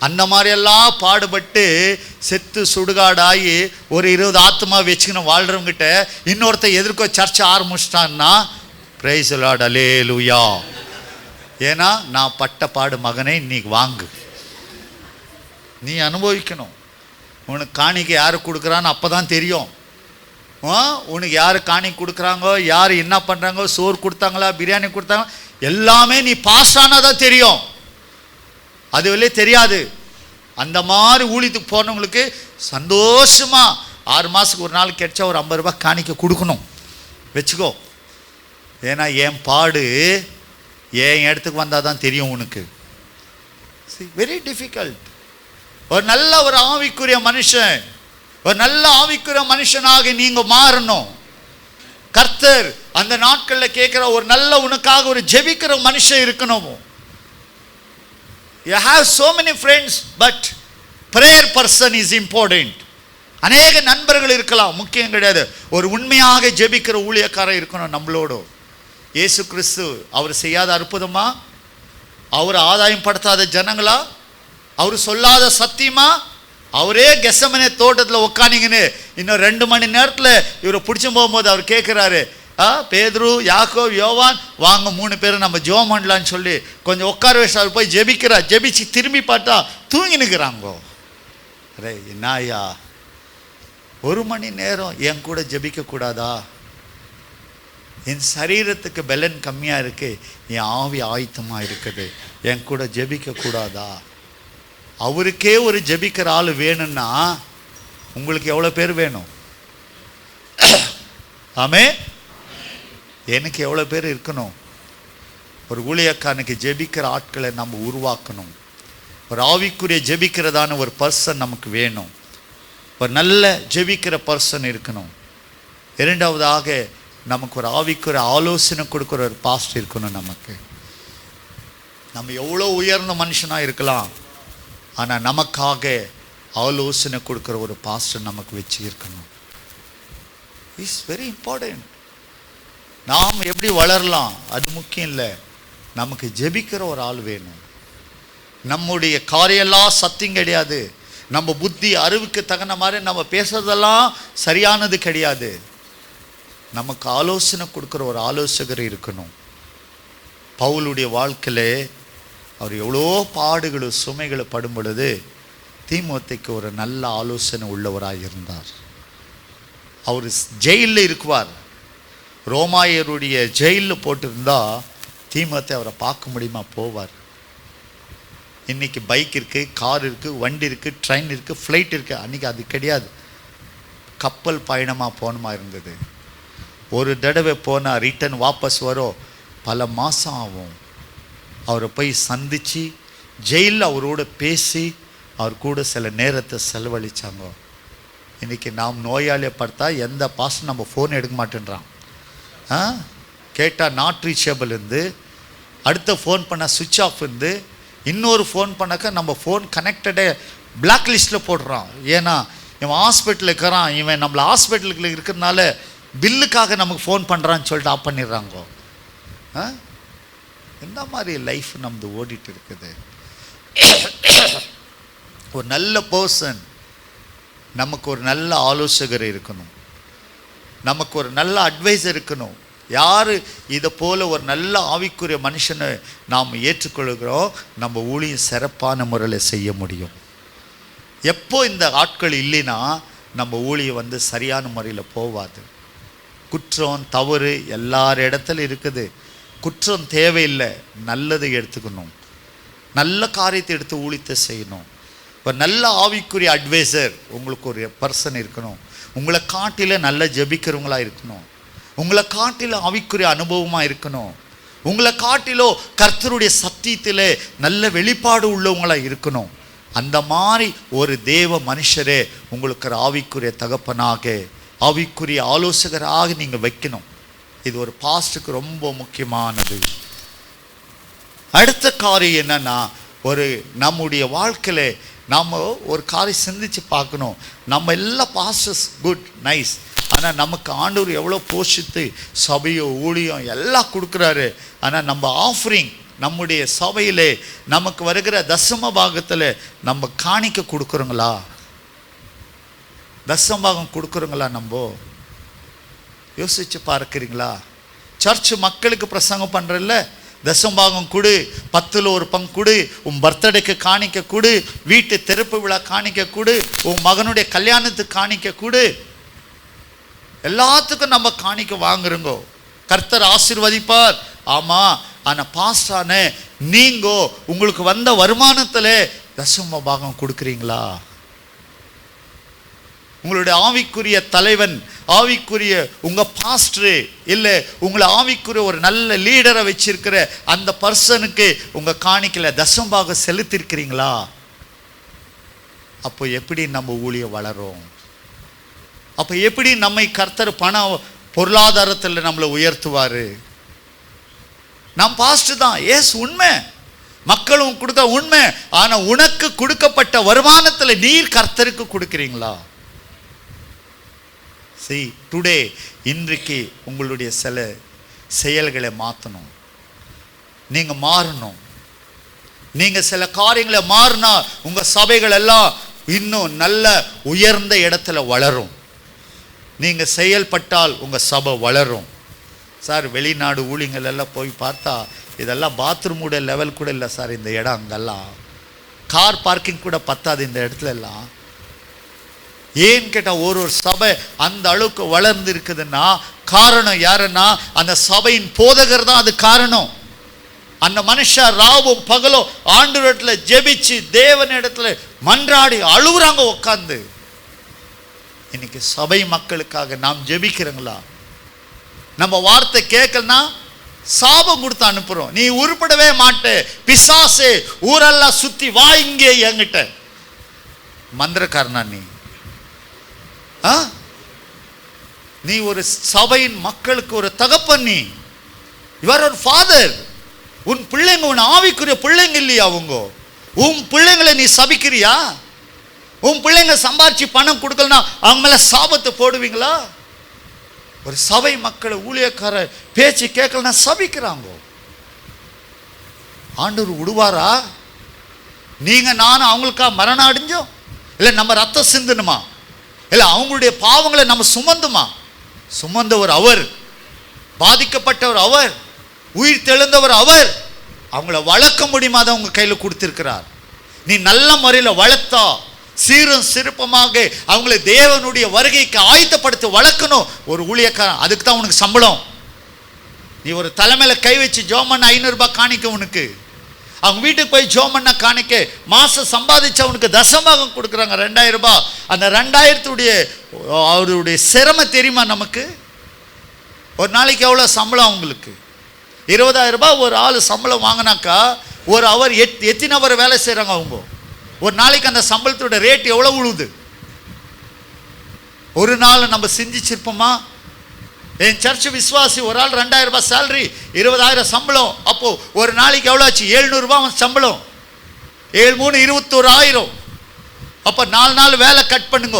அந்த மாதிரியெல்லாம் பாடுபட்டு செத்து சுடுகாடாகி ஒரு 20 ஆத்மா வச்சுக்கணும் வாழ்கிறவங்கிட்ட இன்னொருத்த எதிர்க்க சர்ச்சை ஆரம்பிச்சிட்டான்னா பிரைஸ் தி லார்ட், அல்லேலூயா. ஏன்னா நான் பட்ட பாடு மகனே இன்னைக்கு வாங்கு, நீ அனுபவிக்கணும். உனக்கு காணிக்கை யார் கொடுக்குறான்னு அப்போ தான் தெரியும். உனக்கு யார் காணிக்கை கொடுக்குறாங்கோ, யார் என்ன பண்ணுறாங்கோ, சோறு கொடுத்தாங்களா பிரியாணி கொடுத்தாங்க, எல்லாமே நீ பாஸ் ஆனால் தான் தெரியும். அது வெளியே தெரியாது. அந்த மாதிரி ஊழியத்துக்கு போனவங்களுக்கு சந்தோஷமாக 6 மாதத்துக்கு ஒரு நாள் கிடைச்சா ஒரு 50 ரூபாய் காணிக்கை கொடுக்கணும் வச்சுக்கோ. ஏன்னா என் பாடு என் இடத்துக்கு வந்தால் தான் தெரியும் உனக்கு. Very difficult. ஒரு நல்ல ஒரு ஆவிக்குரிய மனுஷன், ஒரு நல்ல ஆவிக்குரிய மனுஷனாக நீங்கள் மாறணும். கர்த்தர் அந்த நாட்களில் கேட்குற ஒரு நல்ல உனக்காக ஒரு ஜெபிக்கிற மனுஷன் இருக்கணும். You have so many friends, but prayer person is important. அநேக நண்பர்கள் இருக்கலாம், முக்கியம் கிடையாது. ஒரு உண்மையாக ஜெபிக்கிற ஊழியக்காரர் இருக்கணும் நம்மளோட. இயேசு கிறிஸ்து அவர் செய்யாத அற்புதமா, அவர் ஆதாயம் படுத்தாத ஜனங்களா, அவர் சொல்லாத சத்தியமா, அவரே கெத்செமனே தோட்டத்தில் உட்காந்துங்கன்னு இன்னும் 2 மணி நேரத்தில் இவரை பிடிச்சி போகும்போது அவர் கேட்குறாரு, பேதுரு யாக்கோபு யோவான் வாங்க 3 பேரும் நம்ம ஜெபம் பண்ணலான்னு சொல்லி கொஞ்சம் உட்கார வச்சு அவர் போய் ஜெபிக்கிறார். ஜெபிச்சு திரும்பி பார்த்தா தூங்கி நிற்கிறாங்கோ. அரே என்னாயா, 1 மணி நேரம் என் கூட ஜெபிக்கக்கூடாதா? என் சரீரத்துக்கு பலன் கம்மியாக இருக்குது, என் ஆவி ஆயத்தமாக இருக்குது, என் கூட ஜெபிக்கக்கூடாதா? அவருக்கே ஒரு ஜெபிக்கிற ஆள் வேணும்னா உங்களுக்கு எவ்வளோ பேர் வேணும்? ஆமே, எனக்கு எவ்வளோ பேர் இருக்கணும்? ஒரு ஊழியக்காரனுக்கு ஜெபிக்கிற ஆட்களை நம்ம உருவாக்கணும். ஒரு ஆவிக்குரிய ஜெபிக்கிறதான ஒரு பர்சன் நமக்கு வேணும். ஒரு நல்ல ஜெபிக்கிற பர்சன் இருக்கணும். 2வதாக நமக்கு ஒரு ஆவிக்குரிய ஆலோசனை கொடுக்குற ஒரு பாஸ்டர் இருக்கணும். நமக்கு நம்ம எவ்வளோ உயர்ந்த மனுஷனாக இருக்கலாம், ஆனால் நமக்காக ஆலோசனை கொடுக்குற ஒரு பாஸ்டர் நமக்கு வச்சு இருக்கணும். It's very important. நாம் எப்படி வளரலாம் அது முக்கியம் இல்லை, நமக்கு ஜெபிக்கிற ஒரு ஆள் வேணும். நம்முடைய காரியெல்லாம் சத்தியம் கிடையாது, நம்ம புத்தி அறிவுக்கு தகுந்த மாதிரி நம்ம பேசுறதெல்லாம் சரியானது கிடையாது. நமக்கு ஆலோசனை கொடுக்குற ஒரு ஆலோசகர் இருக்கணும். பவுலுடைய வாழ்க்கையில் அவர் எவ்வளோ பாடுகள் சுமைகளை படும் பொழுது தீமோத்தேயுக்கு ஒரு நல்ல ஆலோசனை உள்ளவராக இருந்தார். அவர் ஜெயிலில் இருக்குவார். ரோமாயருடைய ஜெயிலில் போட்டிருந்தா தீமோத்தேயு அவரை பார்க்க முடியுமா? போவார். இன்றைக்கி பைக் இருக்குது, கார் இருக்குது, வண்டி இருக்குது, ட்ரெயின் இருக்குது, ஃப்ளைட் இருக்குது. அன்றைக்கி அது கிடையாது. கப்பல் பயணமாக போகணுமா இருந்தது. ஒரு தடவை போனால் ரிட்டன் வாபஸ் வரும், பல மாதம் ஆகும். அவரை போய் சந்தித்து ஜெயிலில் அவரோட பேசி அவர் கூட சில நேரத்தை செலவழித்தாங்க. இன்றைக்கி நாம் நோயாளியை பார்த்தா எந்த பாசம் நம்ம ஃபோன் எடுக்க மாட்டேன்றான். கேட்டால் நாட் ரீச்சபிள் இருந்து, அடுத்த ஃபோன் பண்ணால் சுவிட்ச் ஆஃப் இருந்து, இன்னொரு ஃபோன் பண்ணாக்கா நம்ம ஃபோன் கனெக்டடே பிளாக் லிஸ்ட்டில் போடுறான். ஏன்னா இவன் ஹாஸ்பிட்டலில் இருக்கிறான், இவன் நம்மளை ஹாஸ்பிட்டலுக்கு இருக்கிறதுனால பில்லுக்காக நமக்கு ஃபோன் பண்ணுறான்னு சொல்லிட்டு ஆஃப் பண்ணிடுறாங்கோ. இந்த மாதிரி லைஃப் நம்மது ஓடிட்டு இருக்குது. ஒரு நல்ல பர்சன், நமக்கு ஒரு நல்ல ஆலோசகர் இருக்கணும், நமக்கு ஒரு நல்ல அட்வைசர் இருக்கணும். யார் இதை போல் ஒரு நல்ல ஆவிக்குரிய மனுஷனை நாம் ஏற்றுக்கொள்கிறோம், நம்ம ஊழியம் சிறப்பான முறையில் செய்ய முடியும். எப்போ இந்த ஆட்கள் இல்லைன்னா நம்ம ஊழியம் சரியான முறையில் போவாது. குற்றம் தவறு எல்லார் இடத்துல இருக்குது. குற்றம் தேவையில்லை, நல்லதை எடுத்துக்கணும், நல்ல காரியத்தை எடுத்து ஊழியத்தை செய்யணும். இப்போ நல்ல ஆவிக்குரிய அட்வைசர் உங்களுக்கு ஒரு பர்சன் இருக்கணும். உங்களை காட்டில நல்ல ஜெபிக்கிறவங்களாக இருக்கணும், உங்களை காட்டில ஆவிக்குரிய அனுபவமாக இருக்கணும், உங்களை காட்டிலோ கர்த்தருடைய சத்தியத்தில் நல்ல வெளிப்பாடு உள்ளவங்களாக இருக்கணும். அந்த மாதிரி ஒரு தேவ மனுஷரே உங்களுக்கு ஒரு ஆவிக்குரிய தகப்பனாக, ஆவிக்குரிய ஆலோசகராக நீங்கள் வைக்கணும். இது ஒரு பாஸ்டருக்கு ரொம்ப முக்கியமானது. அடுத்த காரியம் என்னன்னா, ஒரு நம்முடைய வாழ்க்கையில் நாம் ஒரு காரியம் சிந்திச்சு பார்க்கணும். நம்ம எல்லாம் பாஸ்டர்ஸ் குட் நைஸ், ஆனால் நமக்கு ஆண்டவர் எவ்வளோ போஷித்து சபையோ ஊழியம் எல்லாம் கொடுக்குறாரு. ஆனால் நம்ம ஆஃபரிங், நம்முடைய சபையிலே நமக்கு வருகிற தசம பாகத்தில் நம்ம காணிக்க கொடுக்குறோங்களா? தசம பாகம் கொடுக்குறோங்களா? நம்ம யோசிச்சு பார்க்குறீங்களா? சர்ச் மக்களுக்கு பிரசங்கம் பண்ணுறல்ல, தசம்பாகம் கொடு, 10ல் 1 பங்கு கொடு, உன் பர்த்டேக்கு காணிக்க கொடு, வீட்டு திறப்பு விழா காணிக்க கொடு, உன் மகனுடைய கல்யாணத்துக்கு காணிக்க கொடு, எல்லாத்துக்கும் நம்ம காணிக்க வாங்குறோங்கோ. கர்த்தர் ஆசீர்வதிப்பார். ஆமாம், ஆனால் பாஸ்டான நீங்கோ உங்களுக்கு வந்த வருமானத்தில் தசம பாகம் கொடுக்குறீங்களா? உங்களுடைய ஆவிக்குரிய தலைவன், ஆவிக்குரிய உங்கள் பாஸ்டரு, இல்லை உங்களை ஆவிக்குரிய ஒரு நல்ல லீடரை வச்சிருக்கிற அந்த பர்சனுக்கு உங்கள் காணிக்கல தசம்பாக செலுத்திருக்கிறீங்களா? அப்போ எப்படி நம்ம ஊழியம் வளரும்? அப்போ எப்படி நம்மை கர்த்தர் பண பொருளாதாரத்தில் நம்மளை உயர்த்துவார்? நாம் பாஸ்டர் தான், எஸ் உண்மை, மக்களும் கொடுத்த உண்மை. ஆனால் உனக்கு கொடுக்கப்பட்ட வருமானத்தில் நீர் கர்த்தருக்கு கொடுக்குறீங்களா? See, today, இன்றைக்கு உங்களுடைய சில செயல்களை மாற்றணும். நீங்கள் மாறணும். நீங்கள் சில காரியங்களை மாறினா உங்கள் சபைகள் எல்லாம் இன்னும் நல்ல உயர்ந்த இடத்துல வளரும். நீங்கள் செயல்பட்டால் உங்கள் சபை வளரும். சார், வெளிநாடு ஊழியங்கள் எல்லாம் போய் பார்த்தா இதெல்லாம் பாத்ரூமோட லெவல் கூட இல்லை சார். இந்த இடம் அங்கெல்லாம் கார் பார்க்கிங் கூட பத்தாது இந்த இடத்துல எல்லாம். ஏன்னு கேட்டால் ஒரு சபை அந்த அளவுக்கு வளர்ந்து இருக்குதுன்னா காரணம் யாருன்னா அந்த சபையின் போதகர் தான் அது காரணம். அந்த மனுஷன் ராவும் பகலும் ஆண்டவரிடத்துல ஜெபிச்சு தேவனிடத்துல மன்றாடி அழுகுறாங்க உட்காந்து. இன்னைக்கு சபை மக்களுக்காக நாம் ஜெபிக்கிறோங்களா? நம்ம வார்த்தை கேட்கலன்னா சாபம் கொடுத்து அனுப்புறோம். நீ உருப்படவே மாட்டே, பிசாசே, ஊரெல்லாம் சுத்தி வா இங்கே என்கிட்ட. மந்திரக்காரனா நீ ஒரு சபையின் மக்களுக்கு ஒரு தகப்பன், நீ யுவர் ஒரு ஃபாதர். உன் பிள்ளைங்க உன் ஆவிக்குரிய பிள்ளைங்க இல்லையா? அவங்க உன் பிள்ளைங்களை நீ சபிக்கிறியா? உன் பிள்ளைங்க சம்பாதிச்சு பணம் கொடுக்கலனா அவங்க மேல சாபத்தை போடுவீங்களா? ஒரு சபை மக்களை ஊழியக்கார பேச்சு கேட்கலன்னா சபிக்கிறாங்க. ஆண்டவர் விடுவாரா? நீங்க நானும் அவங்களுக்கா மரணம் அடைஞ்சோம்? இல்லை நம்ம ரத்தம் சிந்தணுமா? இல்லை அவங்களுடைய பாவங்களை நம்ம சுமந்துமா? சுமந்தவர் அவர், பாதிக்கப்பட்டவர் அவர், உயிர் தெழுந்தவர் அவர். அவங்கள வளர்க்க முடியுமா? அதை உங்க கையில் கொடுத்திருக்கிறார். நீ நல்ல முறையில் வளர்த்தா சீரும் சிறப்பமாக அவங்களை தேவனுடைய வருகைக்கு ஆயத்தப்படுத்தி வளர்க்கணும் ஒரு ஊழியக்காரன். அதுக்கு தான் உனக்கு சம்பளம். நீ ஒரு தலைமையில கை வச்சு ஜோமண்ண 500 ரூபாய் காணிக்க உனக்கு. அவங்க வீட்டுக்கு போய் ஜோமண்ண காணிக்க மாசம் சம்பாதிச்சவனுக்கு தசமாகம் கொடுக்குறாங்க 2000 ரூபாய். அந்த 2000 அவருடைய சிரமம் தெரியுமா நமக்கு? ஒரு நாளைக்கு எவ்வளோ சம்பளம் அவங்களுக்கு? 20000 ரூபாய் ஒரு ஆள் சம்பளம் வாங்கினாக்கா ஒரு அவர் எத்தனை அவர் வேலை செய்கிறாங்க அவங்க? ஒரு நாளைக்கு அந்த சம்பளத்தோட ரேட் எவ்வளோ உழுவுது? ஒரு நாள் நம்ம சிந்திச்சிருப்போமா? என் சர்ச் விசுவாசி ஒரு ஆள் 2000 ரூபாய் சேலரி, 20000 சம்பளம். அப்போ ஒரு நாளைக்கு எவ்வளோ ஆச்சு? 700 ரூபாய் சம்பளம். 7 3 21000. அப்போ 4 நாள் வேலை கட் பண்ணுங்க.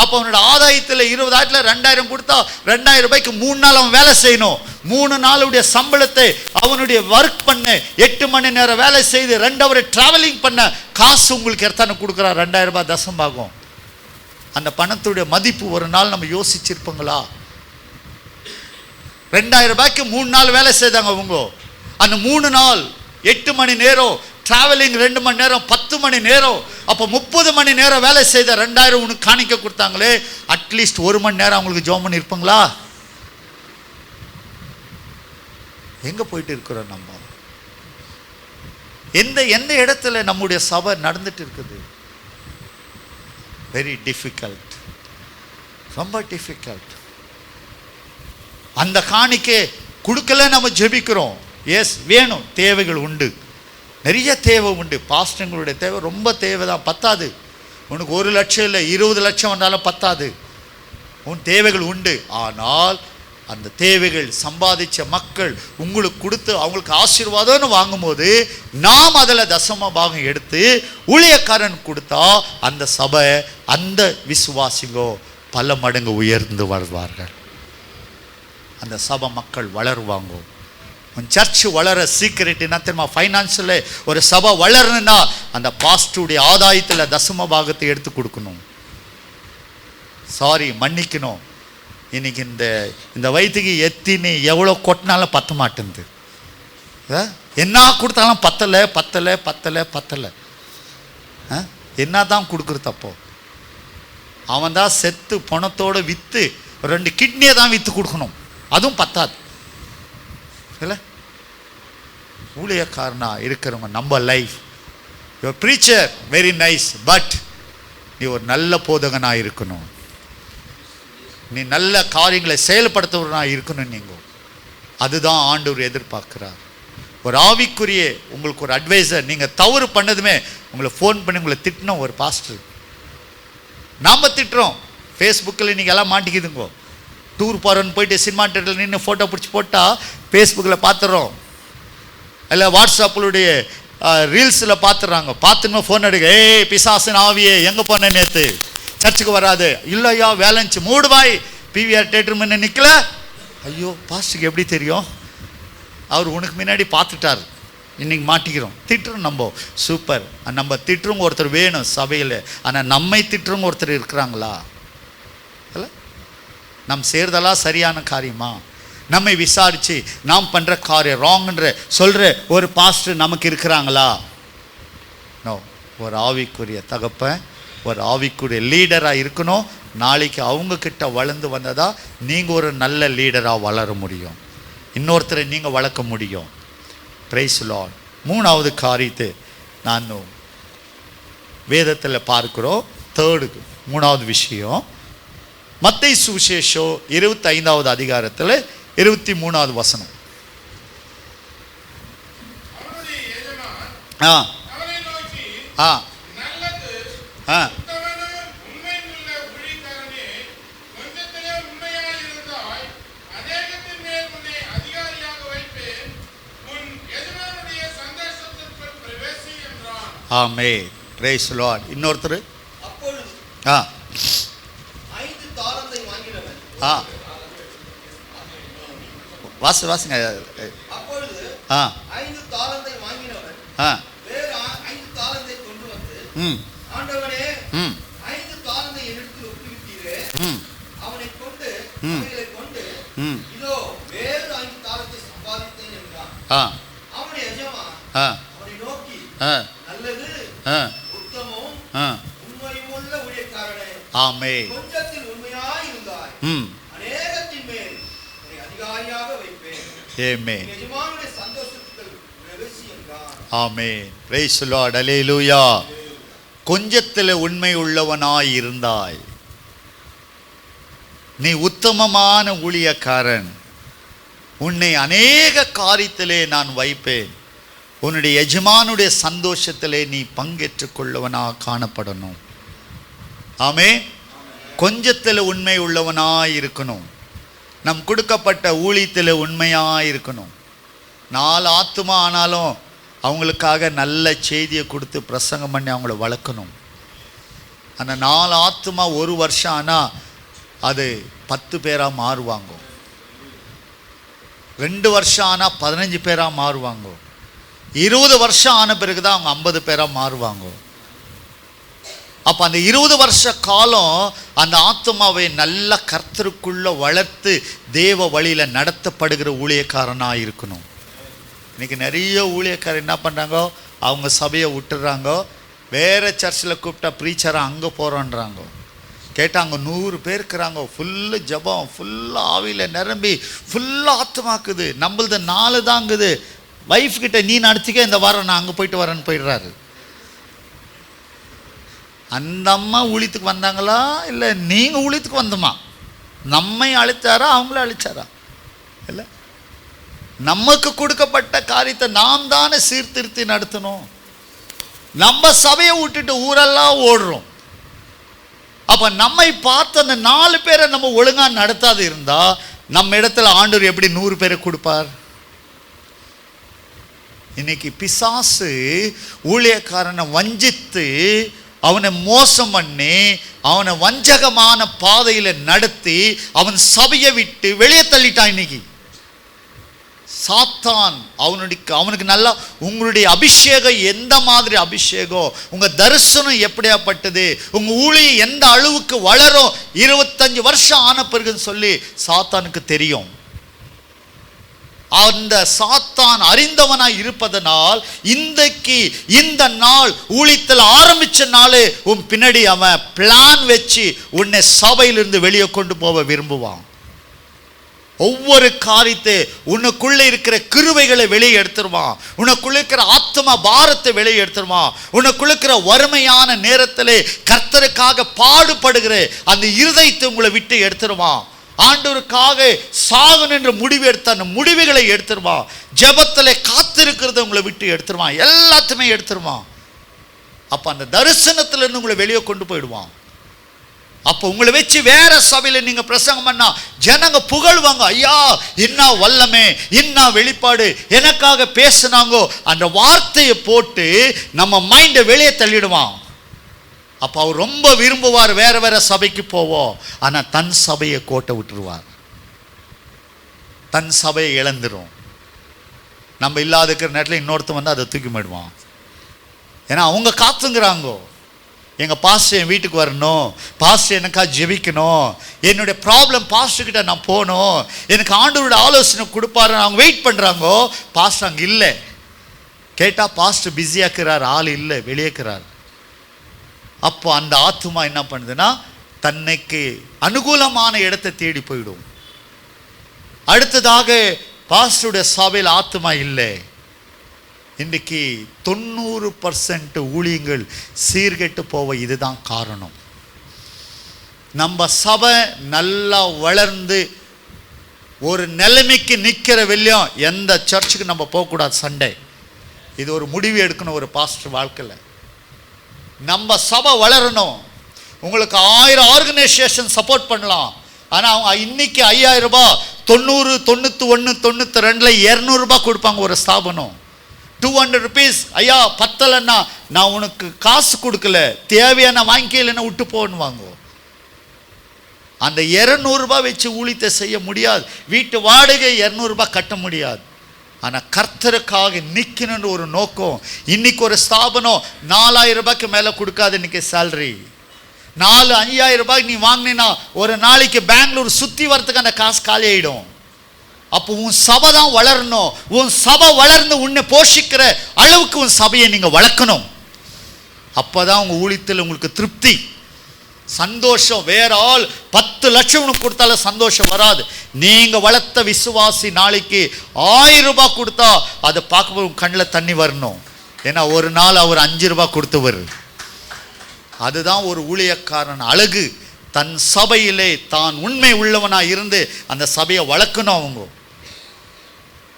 அப்போ அவனோட ஆதாயத்தில் 20000 2000 கொடுத்தா 2000 ரூபாய்க்கு 3 நாள் அவன் வேலை செய்யணும். 3 நாளுடைய சம்பளத்தை அவனுடைய ஒர்க் பண்ண 8 மணி நேரம் வேலை செய்து 2 ஹவர் டிராவலிங் பண்ண காசு உங்களுக்கு எத்தனை கொடுக்குறான்? 2000 ரூபாய் தசம்பாகும். அந்த பணத்துடைய மதிப்பு ஒரு நாள் நம்ம யோசிச்சிருப்போங்களா? 2000 ரூபாய்க்கு 3 நாள் வேலை செய்தாங்க அவங்க. அந்த 3 நாள் 8 மணி நேரம் டிராவலிங், 2 மணி நேரம் 10 மணி நேரம். அப்போ 30 மணி நேரம் வேலை செய்த 2000 உனக்கு காணிக்க கொடுத்தாங்களே. அட்லீஸ்ட் 1 மணி நேரம் அவங்களுக்கு ஜோம் பண்ணி இருப்பாங்களா? எங்க போயிட்டு இருக்கிறோம் நம்ம? எந்த இடத்துல நம்முடைய சபை நடந்துட்டு இருக்குது? வெரி டிஃபிகல்ட், ரொம்ப டிஃபிகல்ட். அந்த காணிக்கை கொடுக்கல நம்ம ஜெபிக்கிறோம். எஸ், வேணும், தேவைகள் உண்டு, நிறைய தேவை உண்டு. பாஸ்டர்களுடைய தேவை ரொம்ப தேவை தான், பத்தாது. உனக்கு 1 லட்சம் இல்லை 20 லட்சம் வந்தாலும் பத்தாது. உன் தேவைகள் உண்டு. ஆனால் அந்த தேவைகள் சம்பாதிச்ச மக்கள் உங்களுக்கு கொடுத்து அவங்களுக்கு ஆசீர்வாதம்னு வாங்கும்போது நாம் அதில் தசம பாகம் எடுத்து ஊழியக்காரன் கொடுத்தா அந்த சபை, அந்த விசுவாசிங்கோ பல மடங்கு உயர்ந்து வருவார்கள். அந்த சபை மக்கள் வளருவாங்க. சர்ச் வளர சீக்கிரட் என்ன தெரியுமா? ஃபைனான்ஸில் ஒரு சபை வளரணுன்னா அந்த பாஸ்டருடைய ஆதாயத்தில் தசம பாகத்தை எடுத்து கொடுக்கணும். மன்னிக்கணும். இன்னைக்கு இந்த வயிற்றுக்கு எத்தினி எவ்வளோ கொட்டினாலும் பத்த மாட்டேங்குது. என்ன கொடுத்தாலும் பத்தலை. என்ன தான் கொடுக்குறது? அப்போ அவன் தான் செத்து பணத்தோடு விற்று 2 கிட்னியை தான் விற்று கொடுக்கணும், அதுவும் பத்தாது இல்லை? ஊழியக்காரனா இருக்கிறவங்க நம்ம life, your preacher very nice, but நீ ஒரு நல்ல போதகனாக இருக்கணும், நீ நல்ல காரியங்களை செயல்படுத்துவனாக இருக்கணும். நீங்கள் அதுதான் ஆண்டவர் எதிர்பார்க்கிறார். ஒரு ஆவிக்குரிய உங்களுக்கு ஒரு அட்வைசர். நீங்கள் தவறு பண்ணதுமே உங்களை ஃபோன் பண்ணி உங்களை திட்டினோம் ஒரு பாஸ்டர், நாம் திட்டுறோம். ஃபேஸ்புக்கில் நீங்கள் எல்லாம் மாட்டிக்குதுங்கோ. டூர் போகிறோன்னு போயிட்டு சினிமா தேட்டரில் நின்று ஃபோட்டோ பிடிச்சி போட்டால் ஃபேஸ்புக்கில் பார்த்துறோம், இல்லை வாட்ஸ்அப்பிலுடைய ரீல்ஸில் பார்த்துறாங்க. பார்த்துன்னு ஃபோன் எடுக்க, ஏய் பிசாசன் ஆவியே எங்கே போனேன் நேற்று, சர்ச்சுக்கு வராது. இல்லையா வேலைச்சு மூடுவாய், பிவிஆர் தேட்டர் முன்னே நிற்கல. ஐயோ பாஸ்டருக்கு எப்படி தெரியும்? அவர் உனக்கு முன்னாடி பார்த்துட்டார். இன்றைக்கி மாட்டிக்கிறோம், திட்டுறோம் நம்ம. சூப்பர், நம்ம திட்டுறவங்க ஒருத்தர் வேணும் சபையில். ஆனால் நம்மை திட்டுறவங்க ஒருத்தர் இருக்கிறாங்களா? இல்லை, நம் சேர்தெல்லாம் சரியான காரியமா? நம்மை விசாரித்து நாம் பண்ணுற காரியம் ராங்குன்ற சொல்கிற ஒரு பாஸ்டர் நமக்கு இருக்கிறாங்களா? நோ. ஒரு ஆவிக்குரிய தகப்பன், ஒரு ஆவிக்குரிய லீடராக இருக்கணும். நாளைக்கு அவங்கக்கிட்ட வளர்ந்து வந்ததா நீங்கள் ஒரு நல்ல லீடராக வளர முடியும், இன்னொருத்தரை நீங்கள் வளர்க்க முடியும். Praise Lord. 3வது காரியத்தை நான் வேதத்தில் பார்க்கிறோம். 3வது விஷயம் மத்தேயு சுவிசேஷம் 25வது அதிகாரத்தில் 23வது வசனம். ஆமென். Praise the lord. இன்னொருத்தர் வாசுங்க. அப்பொழுது 5 தாலந்தை வாங்கினவன் வேறு 5 தாலந்தை கொண்டு வந்து, ஆண்டவனே 5 தாலந்தை என்னிடத்தில் ஒப்புவித்தீரே, அவனை கொண்டு அவைகளை கொண்டு இதோ வேறு 5 தாலந்தை சம்பாதித்தேன் என்றான். அவனுடைய எஜமான் அவனை நோக்கி, நல்லது உத்தமம் உண்மையுள்ள ஊழியக்காரனே, ஆமென், கொஞ்சத்தில் உண்மையாய் இருந்தாய், அநேகத்தின் மேல் உன்னை அதிகாரியாக வைப்பேன், ஆமென், எஜமானுடைய சந்தோஷத்துக்கு பிரவேசி என்றான். ஆமென். Praise the Lord. அல்லேலூயா. கொஞ்சத்தில் உண்மை உள்ளவனாய் இருந்தாய், நீ உத்தமமான ஊழியக்காரன், உன்னை அநேக காரியத்திலே நான் வைப்பேன், உன்னுடைய எஜமானுடைய சந்தோஷத்திலே நீ பங்கேற்றுக் கொள்ளவனாக காணப்படணும். ஆமென். கொஞ்சத்தில் உண்மை உள்ளவனாய் இருக்கணும். நம் கொடுக்கப்பட்ட ஊழியத்தில் உண்மையாக இருக்கணும். 4 ஆத்துமா ஆனாலும் அவங்களுக்காக நல்ல செய்தியை கொடுத்து பிரசங்கம் பண்ணி அவங்கள வளர்க்கணும். அந்த 4 ஆத்துமா 1 வருஷம் ஆனால் அது 10 பேராக மாறுவாங்க. 2 வருஷம் ஆனால் 15 பேராக மாறுவாங்க. 20 வருஷம் ஆன பிறகு தான் அவங்க 50 பேராக மாறுவாங்க. அப்போ அந்த 20 வருஷ காலம் அந்த ஆத்மாவை நல்ல கர்த்தருக்குள்ளே வளர்த்து தேவ வழியில் நடத்தப்படுகிற ஊழியக்காரனாக இருக்கணும். இன்றைக்கி நிறைய ஊழியக்காரர் என்ன பண்ணுறாங்கோ, அவங்க சபையை விட்டுறாங்க, வேறு சர்ச்சில் கூப்பிட்டா ப்ரீச்சராக அங்கே போகிறோன்றாங்க. கேட்டால் அங்கே 100 பேர் இருக்கிறாங்க, ஃபுல்லு ஜபம், ஃபுல்லாக ஆவியில் நிரம்பி ஃபுல்லாக ஆத்மாக்குது. நம்மளது 4 தாங்குது. வைஃப் கிட்ட நீ நடத்திக்க, இந்த வாரம் நான் அங்கே போயிட்டு வரேன்னு போயிடுறாரு. அந்த அம்மா ஊழியத்துக்கு வந்தாங்களா இல்லை நீங்கள் ஊழியத்துக்கு வந்தோமா? நம்மை அழைச்சாரா அவங்கள அழைச்சாரா? இல்லை, நமக்கு கொடுக்கப்பட்ட காரியத்தை நாம் தானே சீர்திருத்தி நடத்தணும். நம்ம சபையை விட்டுட்டு ஊரெல்லாம் ஓடுறோம். அப்போ நம்மை பார்த்து அந்த 4 பேரை நம்ம ஒழுங்காக நடத்தாது இருந்தால் நம்ம இடத்துல ஆண்டவர் எப்படி 100 பேரை கொடுப்பார்? இன்னைக்கு பிசாசு ஊழியக்காரனை வஞ்சித்து அவனை மோசம் பண்ணி அவனை வஞ்சகமான பாதையில நடத்தி அவன் சபையை விட்டு வெளியே தள்ளிட்டான். இன்னைக்கு சாத்தான் அவனுக்கு நல்லா உங்களுடைய அபிஷேகம் எந்த மாதிரி அபிஷேகம், உங்க தரிசனம் எப்படியாப்பட்டது, உங்க ஊழியம் எந்த அளவுக்கு வளரும் 25 வருஷம் ஆன பிறகுன்னு சொல்லி சாத்தானுக்கு தெரியும். அந்த சாத்தான் அறிந்தவனாய் இருப்பதனால் இன்றைக்கு இந்த நாள் ஊழியத்தில் ஆரம்பிச்ச நாள் உன் பின்னாடி அவன் பிளான் வச்சு உன்னை சபையிலிருந்து வெளியே கொண்டு போக விரும்புவான். ஒவ்வொரு காரியத்தை உனக்குள்ள இருக்கிற கிருபைகளை வெளியே எடுத்துருவான், உனக்குள்ள இருக்கிற ஆத்ம பாரத்தை வெளியே எடுத்துருவான், உனக்குள்ள இருக்கிற வறுமையான நேரத்திலே கர்த்தருக்காக பாடுபடுகிற அந்த இருதயத்தை உங்களை விட்டு எடுத்துருவான். ஆண்டவருக்காக சாகணும் என்ற முடிவு எடுத்த அந்த முடிவுகளை எடுத்துருவான். ஜெபத்தில் காத்திருக்கிறத உங்களை விட்டு எடுத்துருவான், எல்லாத்தையுமே எடுத்துருவான். அப்போ அந்த தரிசனத்திலிருந்து உங்களை வெளியே கொண்டு போயிடுவான். அப்போ உங்களை வச்சு வேற சபையில் நீங்கள் பிரசங்கம் பண்ணா ஜனங்க புகழ்வாங்க, ஐயா என்ன வல்லமே, என்ன வெளிப்பாடு, எனக்காக பேசுனாங்கோ. அந்த வார்த்தையை போட்டு நம்ம மைண்டை வெளியே தள்ளிடுவான். அப்போ அவர் ரொம்ப விரும்புவார் வேற வேற சபைக்கு போவோம், ஆனால் தன் சபையை கோட்டை விட்டுருவார், தன் சபையை இழந்துடும். நம்ம இல்லாத இருக்கிற நேரத்தில் இன்னொருத்தன் வந்து அதை தூக்கி போயிடுவான். ஏன்னா அவங்க காத்துங்கிறாங்கோ, எங்கள் பாஸ்டர் என் வீட்டுக்கு வரணும், பாஸ்டர் எனக்காக ஜெபிக்கணும், என்னுடைய ப்ராப்ளம் பாஸ்டர்கிட்ட நான் போகணும், எனக்கு ஆண்டவரோட ஆலோசனை கொடுப்பாருன்னு அவங்க வெயிட் பண்ணுறாங்கோ. பாஸ்டர் அங்கே இல்லை. கேட்டால் பாஸ்டர் பிஸியாக்குறார், ஆள் இல்லை, வெளியேக்கிறார். அப்போ அந்த ஆத்துமா என்ன பண்ணுதுன்னா தன்னைக்கு அனுகூலமான இடத்தை தேடி போயிடும். அடுத்ததாக பாஸ்டருடைய சபையில் ஆத்துமா இல்லை. இன்றைக்கு 90% ஊழியங்கள் சீர்கெட்டு போக இதுதான் காரணம். நம்ம சபை நல்லா வளர்ந்து ஒரு நிலைமைக்கு நிற்கிற வெளியும் எந்த சர்ச்சுக்கு நம்ம போகக்கூடாது. சண்டே இது ஒரு முடிவு எடுக்கணும் ஒரு பாஸ்டர் வாழ்க்கையில். நம்ம சபை வளரணும். உங்களுக்கு 1000 ஆர்கனைசேஷன் சப்போர்ட் பண்ணலாம், ஆனால் அவங்க இன்னைக்கு 5000 ரூபாய் 90, 91, 92 200 ரூபாய் கொடுப்பாங்க ஒரு ஸ்தாபனம். 200 rupees ஐயா பத்தலைன்னா நான் உனக்கு காசு கொடுக்கல, தேவையான வாங்கிக்கலன்னா விட்டு போன்னுவாங்க. அந்த 200 ரூபாய் வச்சு ஊழியத்தை செய்ய முடியாது. வீட்டு வாடகை 200 ரூபாய் கட்ட முடியாது. ஆனால் கர்த்தருக்காக நிற்கணுன்ற ஒரு நோக்கம். இன்னைக்கு ஒரு ஸ்தாபனம் 4000 ரூபாய்க்கு மேலே கொடுக்காது. இன்னைக்கு சேலரி 4-5000 ரூபாய்க்கு நீ வாங்கினா ஒரு நாளைக்கு பெங்களூர் சுற்றி வரத்துக்கு அந்த காசு காலி ஆகிடும். அப்போ உன் சபை தான் வளரணும். உன் சபை வளர்ந்து உன்னை போஷிக்கிற அளவுக்கு உன் சபையை நீங்கள் வளர்க்கணும். அப்போ தான் உங்கள் ஊழியத்தில் உங்களுக்கு திருப்தி, சந்தோஷம். வேற ஆள் 10 லட்சம் உனக்கு கொடுத்தாலும் சந்தோஷம் வராது. நீங்கள் வளர்த்த விசுவாசி நாளைக்கு 1000 ரூபாய் கொடுத்தா அதை பார்க்கும்போது உங்கள் கண்ணில் தண்ணி வரணும். ஏன்னா ஒரு நாள் அவர் 5 ரூபாய் கொடுத்தவர். அதுதான் ஒரு ஊழியக்காரன் அழகு. தன் சபையிலே தான் உண்மை உள்ளவனாக இருந்து அந்த சபையை வளர்க்கணும். அவங்க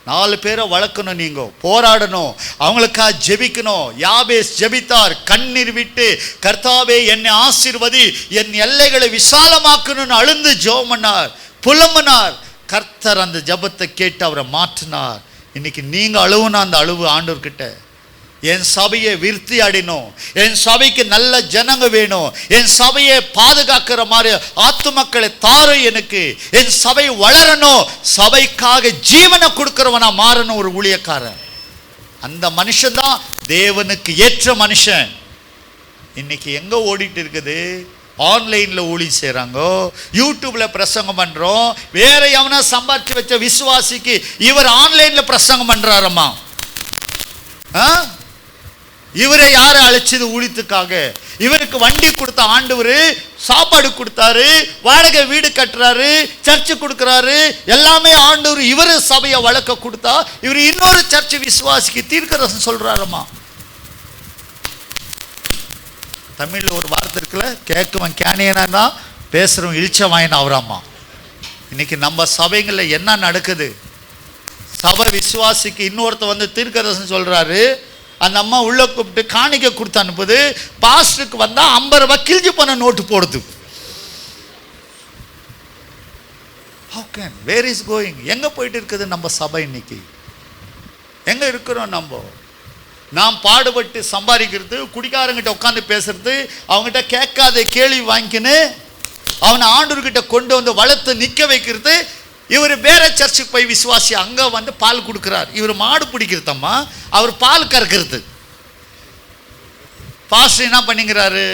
4 பேரை வளர்க்கணும். நீங்கள் போராடணும், அவங்களுக்காக ஜெபிக்கணும். யாபேஸ் ஜெபித்தார், கண்ணீர் விட்டு கர்த்தாவே என்னை ஆசீர்வதி, என் எல்லைகளை விசாலமாக்கணும்னு அழுந்து ஜெபம் பண்ணார், புலம்பினார். கர்த்தர் அந்த ஜெபத்தை கேட்டு அவரை மாற்றினார். இன்னைக்கு நீங்கள் அழுவுனா அந்த அழுவு ஆண்டவர்கிட்ட, என் சபையை விருத்தி அடையணும், என் சபைக்கு நல்ல ஜனங்க வேணும், என் சபையை பாதுகாக்கிற மாதிரி ஆத்துமக்களை தாரு, எனக்கு என் சபை வளரணும், சபைக்காக ஜீவனை கொடுக்கிறவனா மாறணும் ஒரு ஊழியக்காரன். அந்த மனுஷன் தான் தேவனுக்கு ஏற்ற மனுஷன். இன்னைக்கு எங்க ஓடிட்டு இருக்குது? ஆன்லைனில் ஊழியம் செய்கிறாங்க, யூடியூப்ல பிரசங்கம் பண்ணுறோம். வேற எவனா சம்பாதிச்சு வச்ச விசுவாசிக்கு இவர் ஆன்லைனில் பிரசங்கம் பண்ணுறாரம்மா. இவரை யாரை அழைச்சது ஊழியத்துக்காக? இவருக்கு வண்டி கொடுத்த ஆண்டவர் சாப்பாடு கொடுத்தாரு, வாடகை வீடு கட்டுறாரு, சர்ச்சு கொடுக்குறாரு, எல்லாமே ஆண்டவர். இவர் சபையை வளர்க்க கொடுத்தா இவர் இன்னொரு சர்ச்சு விசுவாசிக்கு தீர்க்கதரிசனம் சொல்றாரம்மா. தமிழில் ஒரு வார்த்தை இருக்குல்ல, கேட்குவன் கேனியனா பேசுகிறவன் இழிச்ச வாயினா அவராம்மா. இன்னைக்கு நம்ம சபைகளில் என்ன நடக்குது? சபை விசுவாசிக்கு இன்னொருத்த வந்து தீர்க்கதரிசனம் சொல்றாரு, அந்த அம்மா உள்ள கூப்பிட்டு காணிக்க கொடுத்து அனுப்புது. பாஸ்டருக்கு வந்தா 50 ரூபாய் கிழிஞ்சு போன நோட்டு போடுது. How broken. Where is going? எங்கே போயிட்டு இருக்குது நம்ம சபை இன்னைக்கு? எங்கே இருக்கிறோம் நம்ம? நாம் பாடுபட்டு சம்பாதிக்கிறது, குடிக்காரங்கிட்ட உட்காந்து பேசுறது, அவங்ககிட்ட கேட்காத கேள்வி வாங்கிக்கின்னு அவனை ஆண்டவர்கிட்ட கொண்டு வந்து வளர்த்து நிற்க வைக்கிறது. இவர் வேற சர்ச்சுக்கு போய் விசுவாசி அங்கே வந்து பால் கொடுக்குறார். இவர் மாடு பிடிக்கிறதம்மா, அவர் பால் கறக்கிறது. பாஸ்டர் என்ன பண்ணிக்கிறாரு?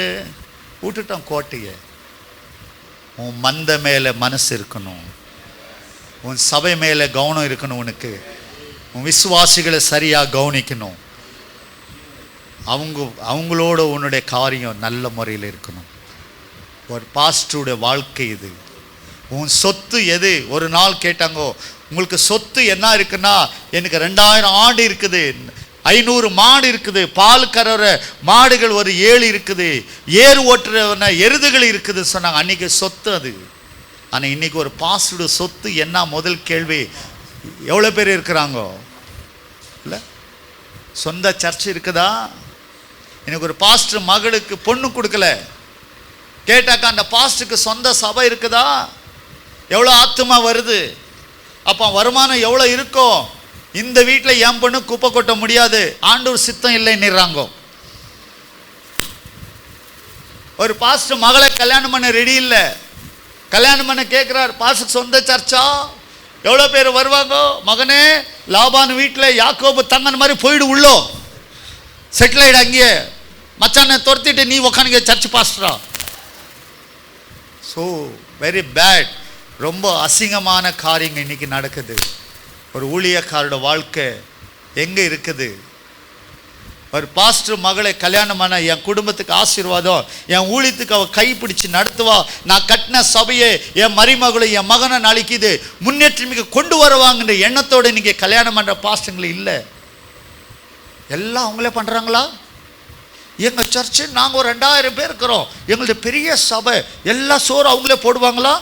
விட்டுட்டோம் கோட்டையை. உன் மந்த மேலே மனசு இருக்கணும், உன் சபை மேலே கவனம் இருக்கணும், உனக்கு உன் விசுவாசிகளை சரியாக கவனிக்கணும், அவங்களோட உன்னுடைய காரியம் நல்ல முறையில் இருக்கணும். ஒரு பாஸ்டருடைய வாழ்க்கை இது. உன் சொத்து எது? ஒரு நாள் கேட்டாங்கோ, உங்களுக்கு சொத்து என்ன இருக்குன்னா, எனக்கு 2000 ஆடு இருக்குது, 500 மாடு இருக்குது, பால் கறற மாடுகள் ஒரு 7 இருக்குது, ஏறு ஓட்டுற எருதுகள் இருக்குது சொன்னாங்க. அன்றைக்கி சொத்து அது. ஆனால் இன்றைக்கி ஒரு பாஸ்டருடைய சொத்து என்ன? முதல் கேள்வி, எவ்வளோ பேர் இருக்கிறாங்கோ? இல்லை, சொந்த சர்ச் இருக்குதா? எனக்கு ஒரு பாஸ்டர் மகளுக்கு பொண்ணு கொடுக்கல கேட்டாக்கா, அந்த பாஸ்டருக்கு சொந்த சபை இருக்குதா? எவ்வளோ ஆத்துமா வருது? அப்போ வருமானம் எவ்வளோ இருக்கும்? இந்த வீட்டில் என் பொண்ணு குப்பை கொட்ட முடியாது, ஆண்டவர் சித்தம் இல்லைன்னுறாங்க. ஒரு பாஸ்டர் மகளை கல்யாணம் பண்ண ரெடி இல்லை, கல்யாணம் பண்ண கேட்குறார். பாஸ்டர் சொந்த சர்ச்சா? எவ்வளோ பேர் வருவாங்க? மகனே, லாபான் வீட்டில் யாக்கோபு தங்கன மாதிரி போயிடு, உள்ளோ செட்டில் ஆகிடு, அங்கேயே மச்சானை துரத்திட்டு நீ உக்காந்துக்க சர்ச் பாஸ்டரா? So very bad. ரொம்ப அசிங்கமான காரியங்கள் இன்றைக்கி நடக்குது. ஒரு ஊழியக்காரோட வாழ்க்கை எங்கே இருக்குது? ஒரு பாஸ்டர் மகளை கல்யாணம் பண்ண என் குடும்பத்துக்கு ஆசீர்வாதம், என் ஊழியத்துக்கு அவள் கைப்பிடிச்சு நடத்துவா, நான் கட்டின சபையை என் மருமகளை என் மகனை நாளைக்கு இது முன்னேற்றமிக்க கொண்டு வருவாங்கன்ற எண்ணத்தோடு இன்றைக்கி கல்யாணம் பண்ணுற பாஸ்டர்கள் இல்லை. எல்லாம் அவங்களே பண்ணுறாங்களா? எங்கள் சர்ச்சு நாங்கள் ஒரு 2000 பேர் இருக்கிறோம், எங்களுடைய பெரிய சபை, எல்லா சோறு அவங்களே போடுவாங்களா?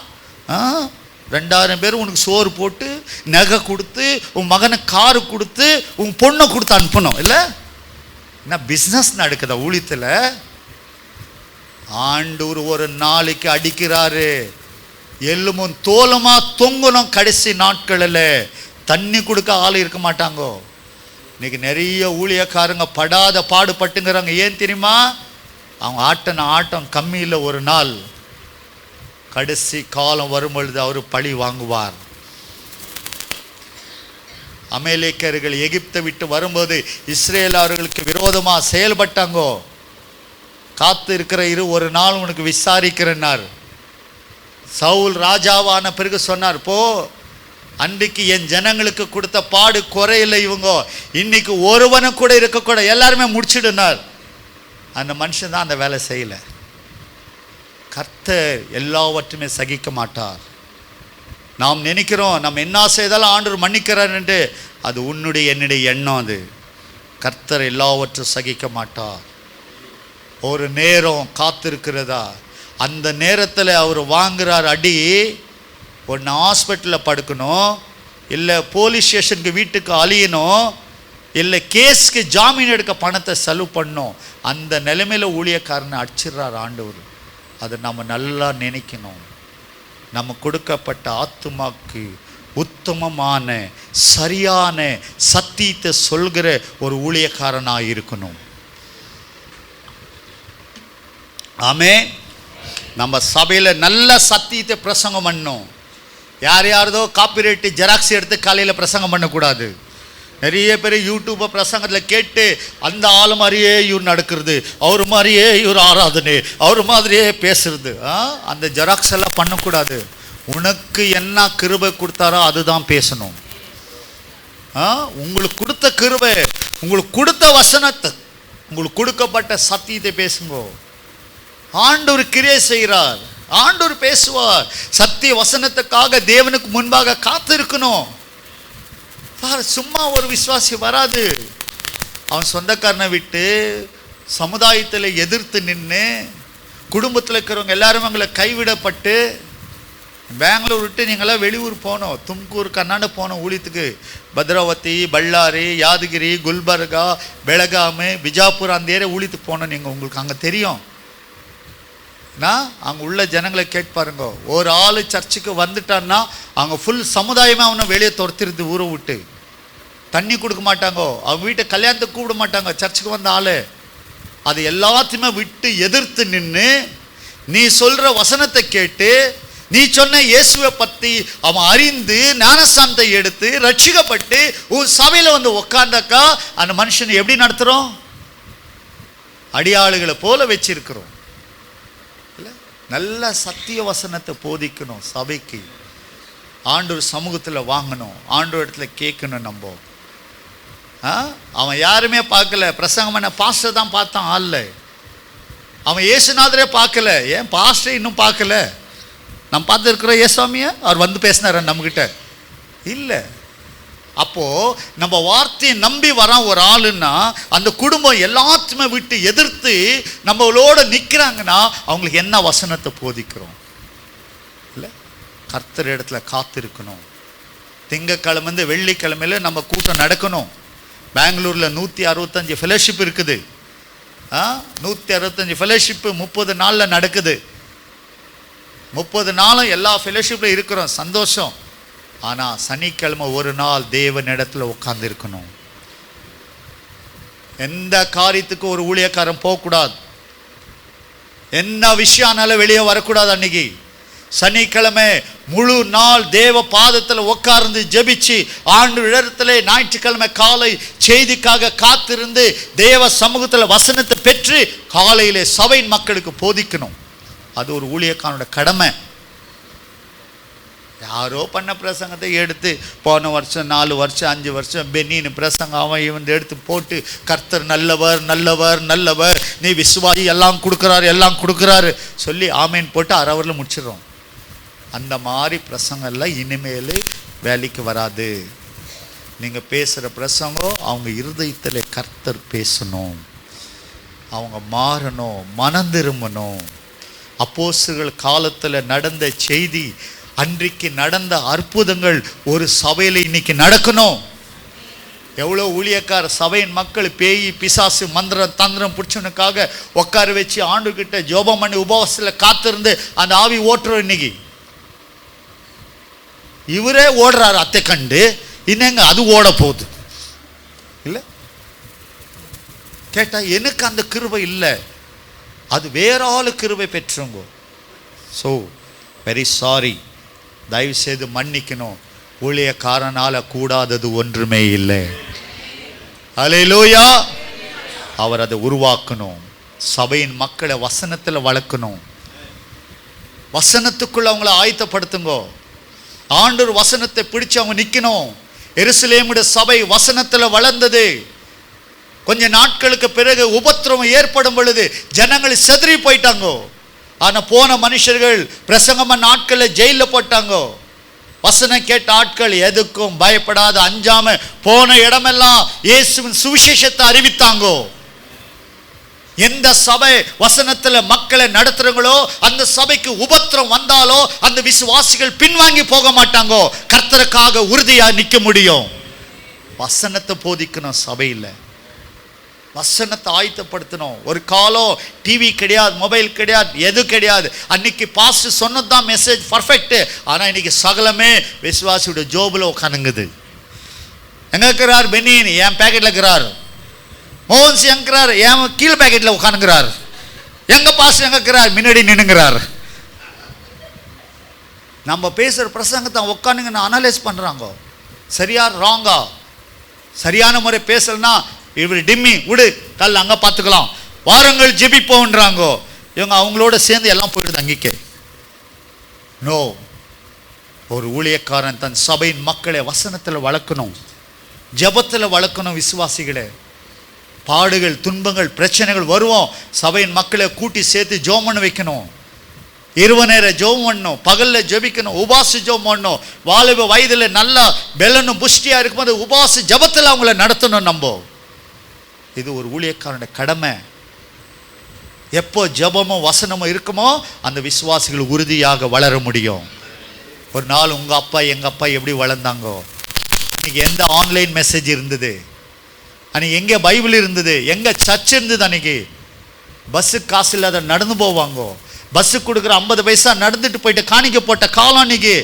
2000 பேர் உனக்கு சோறு போட்டு நகை கொடுத்து உன் மகனை காரு கொடுத்து உன் பொண்ணை கொடுத்து அனுப்பணும் இல்லை? என்ன பிஸ்னஸ் நடக்குதா ஊழியத்தில்? ஆண்டவர் ஒரு நாளைக்கு அடிக்கிறாரு, எல்லுமும் தோலமா தொங்கணும். கடைசி நாட்களில் தண்ணி கொடுக்க ஆள் இருக்க மாட்டாங்கோ. இன்னைக்கு நிறைய ஊழியக்காரங்க படாத பாடுபட்டுங்கிறாங்க. ஏன் தெரியுமா? அவங்க ஆட்டம் கம்மியில் ஒரு நாள் கடைசி காலம் வரும்பொழுது அவர் பழி வாங்குவார். அமலேக்கியர்கள் எகிப்தை விட்டு வரும்போது இஸ்ரேலர்களுக்கு விரோதமாக செயல்பட்டாங்கோ. காத்து இருக்கிற ஒரு நாள் உனக்கு விசாரிக்கிறேன்னார். சவுல் ராஜாவான பிறகு சொன்னார், போ, அன்றைக்கு என் ஜனங்களுக்கு கொடுத்த பாடு குறையில்லை, இவங்க இன்னைக்கு ஒருவனை கூட இருக்கக்கூட எல்லாருமே முடிச்சிடுனார். அந்த மனுஷன் தான் அந்த வேலை செய்யலை. கர்த்தர் எல்லாவற்றுமே சகிக்க மாட்டார். நாம் நினைக்கிறோம் நம்ம என்ன செய்தாலும் ஆண்டவர் மன்னிக்கிறார் என்று, அது உன்னுடைய என்னுடைய எண்ணம். அது கர்த்தர் எல்லாவற்றும் சகிக்க மாட்டார். ஒரு நேரம் காத்திருக்கிறதா, அந்த நேரத்தில் அவர் வாங்குறார் அடி. ஒன்று ஹாஸ்பிட்டலில் படுக்கணும், இல்லை போலீஸ் ஸ்டேஷனுக்கு வீட்டுக்கு அழியணும், இல்லை கேஸுக்கு ஜாமீன் எடுக்க பணத்தை செலவு பண்ணணும். அந்த நிலைமையில் ஊழியக்காரனை அடிச்சிடுறார் ஆண்டவர். அதை நம்ம நல்லா நினைக்கணும். நம்ம கொடுக்கப்பட்ட ஆத்துமாக்கு உத்தமமான சரியான சத்தியத்தை சொல்கிற ஒரு ஊழியக்காரனாக இருக்கணும். ஆமே. நம்ம சபையில் நல்ல சத்தியத்தை பிரசங்கம் பண்ணணும். யாரதோ காப்பிரைட்டு ஜெராக்ஸ் எடுத்து காலையில் பிரசங்கம் பண்ணக்கூடாது. நிறைய பேர் யூடியூப்பை பிரசங்கத்தில் கேட்டு அந்த ஆள் மாதிரியே இவர் நடக்கிறது, அவர் மாதிரியே இவர் ஆராதனை, அவர் மாதிரியே பேசுறது. அந்த ஜெராக்ஸ் எல்லாம் பண்ணக்கூடாது. உனக்கு என்ன கிருபை கொடுத்தாரோ அதுதான் பேசணும். உங்களுக்கு கொடுத்த கிருபை, உங்களுக்கு கொடுத்த வசனத்தை, உங்களுக்கு கொடுக்கப்பட்ட சத்தியத்தை பேசுங்க. ஆண்டவர் கிரியை செய்கிறார், ஆண்டவர் பேசுவார். சத்திய வசனத்துக்காக தேவனுக்கு முன்பாக காத்திருக்கணும். சும்மா ஒரு விசுவாசி வராது. அவன் சொந்தக்காரனை விட்டு சமுதாயத்தில் எதிர்த்து நின்று குடும்பத்தில் இருக்கிறவங்க எல்லாரும் அவங்களை கைவிடப்பட்டு பெங்களூர் விட்டு நீங்களாம் வெளியூர் போனோம், தும்கூர் கர்நாடகா போனோம் ஊழியத்துக்கு. பத்ராவதி, பಳ್ಳாரி, யாதகிரி, குல்பர்கா, பெலகாமு, பிஜாப்பூர் அந்த ஏரியா ஊழியத்துக்கு போனோம். நீங்கள் உங்களுக்கு அங்கே தெரியும். நான் அங்கே உள்ள ஜனங்களை கேட்பாருங்க, ஒரு ஆள் சர்ச்சுக்கு வந்துட்டான்னா அவங்க ஃபுல் சமுதாயமே அவனை வெளியே துரத்திருது, ஊரை விட்டு. தண்ணி கொடுக்க மாட்டாங்க, அவங்க வீட்டை கல்யாணத்துக்கு கூப்பிட மாட்டாங்க. சர்ச்சுக்கு வந்த ஆள் அது எல்லாத்தையுமே விட்டு எதிர்த்து நின்று நீ சொல்கிற வசனத்தை கேட்டு நீ சொன்ன இயேசுவை பற்றி அவன் அறிந்து ஞானஸ்தானத்தை எடுத்து ரட்சிக்கப்பட்டு உன் சபையில் வந்து உக்காந்தாக்கா அந்த மனுஷனை எப்படி நடத்துகிறோம்? அடியாளுகளை போல வச்சிருக்கிறோம். இல்லை, நல்ல சத்திய வசனத்தை போதிக்கணும். சபைக்கு ஆண்டவர் சமூகத்தில் வாங்கணும், ஆண்டவர் இடத்துல கேட்கணும். நம்ம அவன் யாருமே பார்க்கல, பிரசங்கம் பண்ண பாஸ்டர் தான் பார்த்தான், ஆள்ல அவன் இயேசுநாதரே பார்க்கல. ஏன் பாஸ்டர் இன்னும் பார்க்கல? நம்ம பார்த்துருக்குறோம் ஏசாமியை, அவர் வந்து பேசினார் நம்மக்கிட்ட இல்லை. அப்போது நம்ம வார்த்தையை நம்பி வரான் ஒரு ஆளுன்னா அந்த குடும்பம் எல்லாத்தையுமே விட்டு எதிர்த்து நம்மளோட நிற்கிறாங்கன்னா அவங்களுக்கு என்ன வசனத்தை போதிக்கிறோம்? இல்லை, கர்த்தர் இடத்துல காத்திருக்கணும். திங்கக்கிழமை வெள்ளிக்கிழமையில் நம்ம கூட்டம் நடக்கணும். பெங்களூரில் 165 ஃபெலோஷிப் இருக்குது. 165 ஃபெலோஷிப்பு 30 நாளில் நடக்குது. 30 நாளும் எல்லா ஃபெலோஷிப்பில் இருக்கிறோம், சந்தோஷம். ஆனால் சனிக்கிழமை ஒரு நாள் தேவனிடத்தில் உட்கார்ந்து இருக்கணும். எந்த காரியத்துக்கு ஒரு ஊழியக்காரன் போகக்கூடாது, என்ன விஷயம்னால வெளியே வரக்கூடாது. அன்னைக்கு சனிக்கிழமை முழு நாள் தேவ பாதத்தில் உட்கார்ந்து ஜெபிச்சு ஆண்டு இடத்துல ஞாயிற்றுக்கிழமை காலை செய்திக்காக காத்திருந்து தேவ சமூகத்தில் வசனத்தை பெற்று காலையிலே சபையின் மக்களுக்கு போதிக்கணும். அது ஒரு ஊழியக்காரனோட கடமை. யாரோ பண்ண பிரசங்கத்தை எடுத்து போன வருஷம் 4 வருஷம் 5 வருஷம் பெண்ணின்னு பிரசங்கம் அவன் இவன் எடுத்து போட்டு கர்த்தர் நல்லவர் நல்லவர் நல்லவர், நீ விசுவாசி, எல்லாம் கொடுக்குறாரு சொல்லி ஆமேன் போட்டு அறவரில் முடிச்சிடறோம். அந்த மாதிரி பிரசங்கம்லாம் இனிமேல் வேலைக்கு வராது. நீங்கள் பேசுகிற பிரசங்கம் அவங்க இருதயத்தில் கர்த்தர் பேசணும், அவங்க மாறணும், மனம் திரும்பணும். அப்போஸ்தலர்கள் காலத்தில் நடந்த செய்தி, அன்றைக்கு நடந்த அற்புதங்கள் ஒரு சபையில் இன்னைக்கு நடக்கணும். எவ்வளோ ஊழியக்கார சபையின் மக்கள் பேய் பிசாசு மந்திரம் தந்திரம் பிடிச்சவனுக்காக உட்கார வச்சு ஆண்டுகிட்ட ஜோபம் பண்ணி உபவாசத்தில் காத்திருந்து அந்த ஆவி ஓட்டுறோம். இன்னைக்கு இவரே ஓடுறாரு அத்தை கண்டு, இன்னங்க அது ஓட போகுது. இல்லை கேட்டா எனக்கு அந்த கிருபை இல்லை, அது வேற ஆளு கிருபை பெற்றவங்க. ஸோ வெரி சாரி, தயவு செய்து மன்னிக்கணும். ஊழியக்காரனால கூடாதது ஒன்றுமே இல்லை. அல்லேலூயா. அவர் அதை உருவாக்கணும். சபையின் மக்களை வசனத்தில் வளர்க்கணும். வசனத்துக்குள்ள அவங்கள ஆயத்தப்படுத்துங்க. ஆண்டவர் வசனத்தை பிடிச்சு அவங்க நிற்கணும். எருசலேமுடைய சபை வசனத்தில் வளர்ந்தது. கொஞ்ச நாட்களுக்கு பிறகு உபத்திரவம் ஏற்படும் பொழுது ஜனங்கள் செதறி போயிட்டாங்க. ஆனால் போன மனுஷர்கள் பிரசங்கம நாட்களில் ஜெயிலில் போட்டாங்க. வசனம் கேட்ட ஆட்கள் எதுக்கும் பயப்படாத அஞ்சாம போன இடமெல்லாம் இயேசுவின் சுவிசேஷத்தை அறிவித்தாங்க. எந்த சபை வசனத்தில் மக்களை நடத்துறங்களோ அந்த சபைக்கு உபத்திரம் வந்தாலோ அந்த விசுவாசிகள் பின்வாங்கி போக மாட்டாங்க. கர்த்தருக்காக உறுதியாக நிற்க முடியும். வசனத்தை போதிக்கணும். சபையில் வசனத்தை ஆயத்தப்படுத்தணும். ஒரு காலம் டிவி கிடையாது, மொபைல் கிடையாது, எது கிடையாது. அன்னைக்கு பாஸ்டர் சொன்னதுதான் மெசேஜ் பர்ஃபெக்ட். ஆனால் இன்னைக்கு சகலமே விசுவாசியோட ஜோபில் உட்காந்துங்குது. எங்க இருக்கிறார் பெனின்? என் பேக்கெட்டில் இருக்கிறார். மோகன்சி எங்கிறார்? என் கீழ் பேக்கெட்டில் உட்காந்துங்கிறார். எங்க பாஸ்டர் எங்க இருக்கிறார்? முன்னாடி நின்னுங்கிறார். நம்ம பேசுகிற பிரசங்கத்தை உட்காந்துங்க அனலைஸ் பண்ணுறாங்க. சரியா ராங்கா? சரியான முறை பேசலன்னா இவர் டிம்மி விடு, கல் அங்கே பார்த்துக்கலாம், வாரங்கள் ஜெபிப்போன்றாங்க. இவங்க அவங்களோட சேர்ந்து எல்லாம் போயிடுது அங்கிக்கே. நோ, ஒரு ஊழியக்காரன் தன் சபையின் மக்களை வசனத்தில் வளர்க்கணும், ஜெபத்தில் வளர்க்கணும். விசுவாசிகளை பாடுகள் துன்பங்கள் பிரச்சனைகள் வருவோம், சபையின் மக்களை கூட்டி சேர்த்து ஜெபம் பண்ண வைக்கணும். இரவு நேரம் ஜெபம் பண்ணணும், பகலில் ஜெபிக்கணும், உபாச ஜெபம் பண்ணணும். வாலிப வயதில் நல்லா பெலனும் புஷ்டியாக இருக்கும்போது உபாச ஜெபத்தில் அவங்கள நடத்தணும். நம்ம இது ஒரு ஊழியக்காரனுடைய கடமை. எப்போ ஜெபமும் வசனமும் இருக்குமோ அந்த விசுவாசிகள் உறுதியாக வளர முடியும். ஒரு நாள் உங்கள் அப்பா எங்கள் அப்பா எப்படி வளர்ந்தாங்கோ? அன்றைக்கி எந்த ஆன்லைன் மெசேஜ் இருந்தது? அன்றைக்கி எங்கே பைபிள் இருந்தது? எங்கே சர்ச் இருந்தது? அன்றைக்கி பஸ்ஸுக்கு காசு இல்லாத நடந்து போவாங்கோ. பஸ்ஸு கொடுக்குற 50 பைசா நடந்துட்டு போயிட்டு காணிக்க போட்ட காலம் இன்னைக்கு.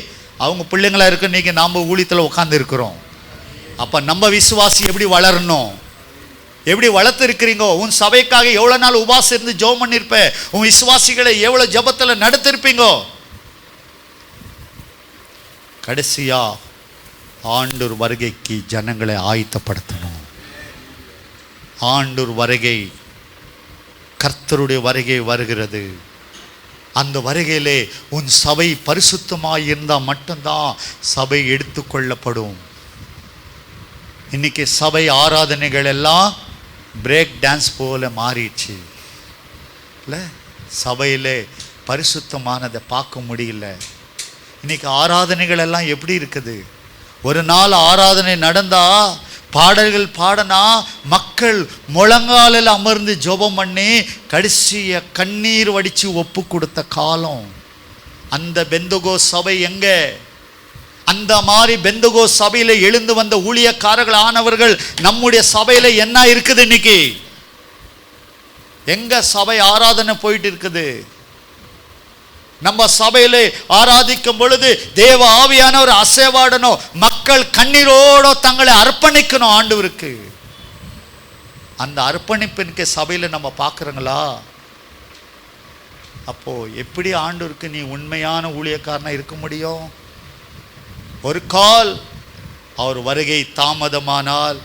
அவங்க பிள்ளைங்களா இருக்கு, இன்னைக்கு நாம் ஊழியத்தில் உட்காந்து இருக்கிறோம். அப்போ நம்ம விசுவாசி எப்படி வளரணும்? எப்படி வளர்த்து இருக்கிறீங்க? உன் சபைக்காக எவ்வளோ நாள் உபாசம் இருந்து ஜெபம் பண்ணியிருப்ப? உன் விசுவாசிகளை எவ்வளோ ஜெபத்தில் நடத்திருப்பீங்க? கடைசியா ஆண்டவர் வருகைக்கு ஜனங்களை ஆயத்தப்படுத்தணும். ஆண்டவர் வருகை, கர்த்தருடைய வருகை வருகிறது. அந்த வருகையிலே உன் சபை பரிசுத்தமாக இருந்தால் மட்டும்தான் சபை எடுத்துக்கொள்ளப்படும். இன்னைக்கு சபை ஆராதனைகள் எல்லாம் பிரேக் டான்ஸ் போல மாறிடுச்சு இல்லை? சபையில் பரிசுத்தமானதை பார்க்க முடியல. இன்னைக்கு ஆராதனைகள் எல்லாம் எப்படி இருக்குது? ஒரு நாள் ஆராதனை நடந்தா, பாடல்கள் பாடனா, மக்கள் முழங்காலில் அமர்ந்து ஜெபம் பண்ணி கடைசிய கண்ணீர் வடித்து ஒப்பு கொடுத்த காலம். அந்த பெந்தகோ சபை எங்க? அந்த மாதிரி பெந்தகோ சபையில் எழுந்து வந்த ஊழியக்காரர்கள் ஆனவர்கள் நம்முடைய சபையில் என்ன இருக்குது? இன்னைக்கு எங்க சபை ஆராதனை போயிட்டு இருக்குது? நம்ம சபையிலே ஆராதிக்கும் பொழுது தேவ ஆவியானவர் அசைவாடணும். மக்கள் கண்ணீரோட தங்களை அர்ப்பணிக்கணும் ஆண்டவருக்கு. அந்த அர்ப்பணிப்பிற்கு சபையில் நம்ம பார்க்குறோங்களா? அப்போ எப்படி ஆண்டவருக்கு நீ உண்மையான ஊழியக்காரனா இருக்க முடியும்? ஒரு கால் அவர் வருகை தாமதமானால்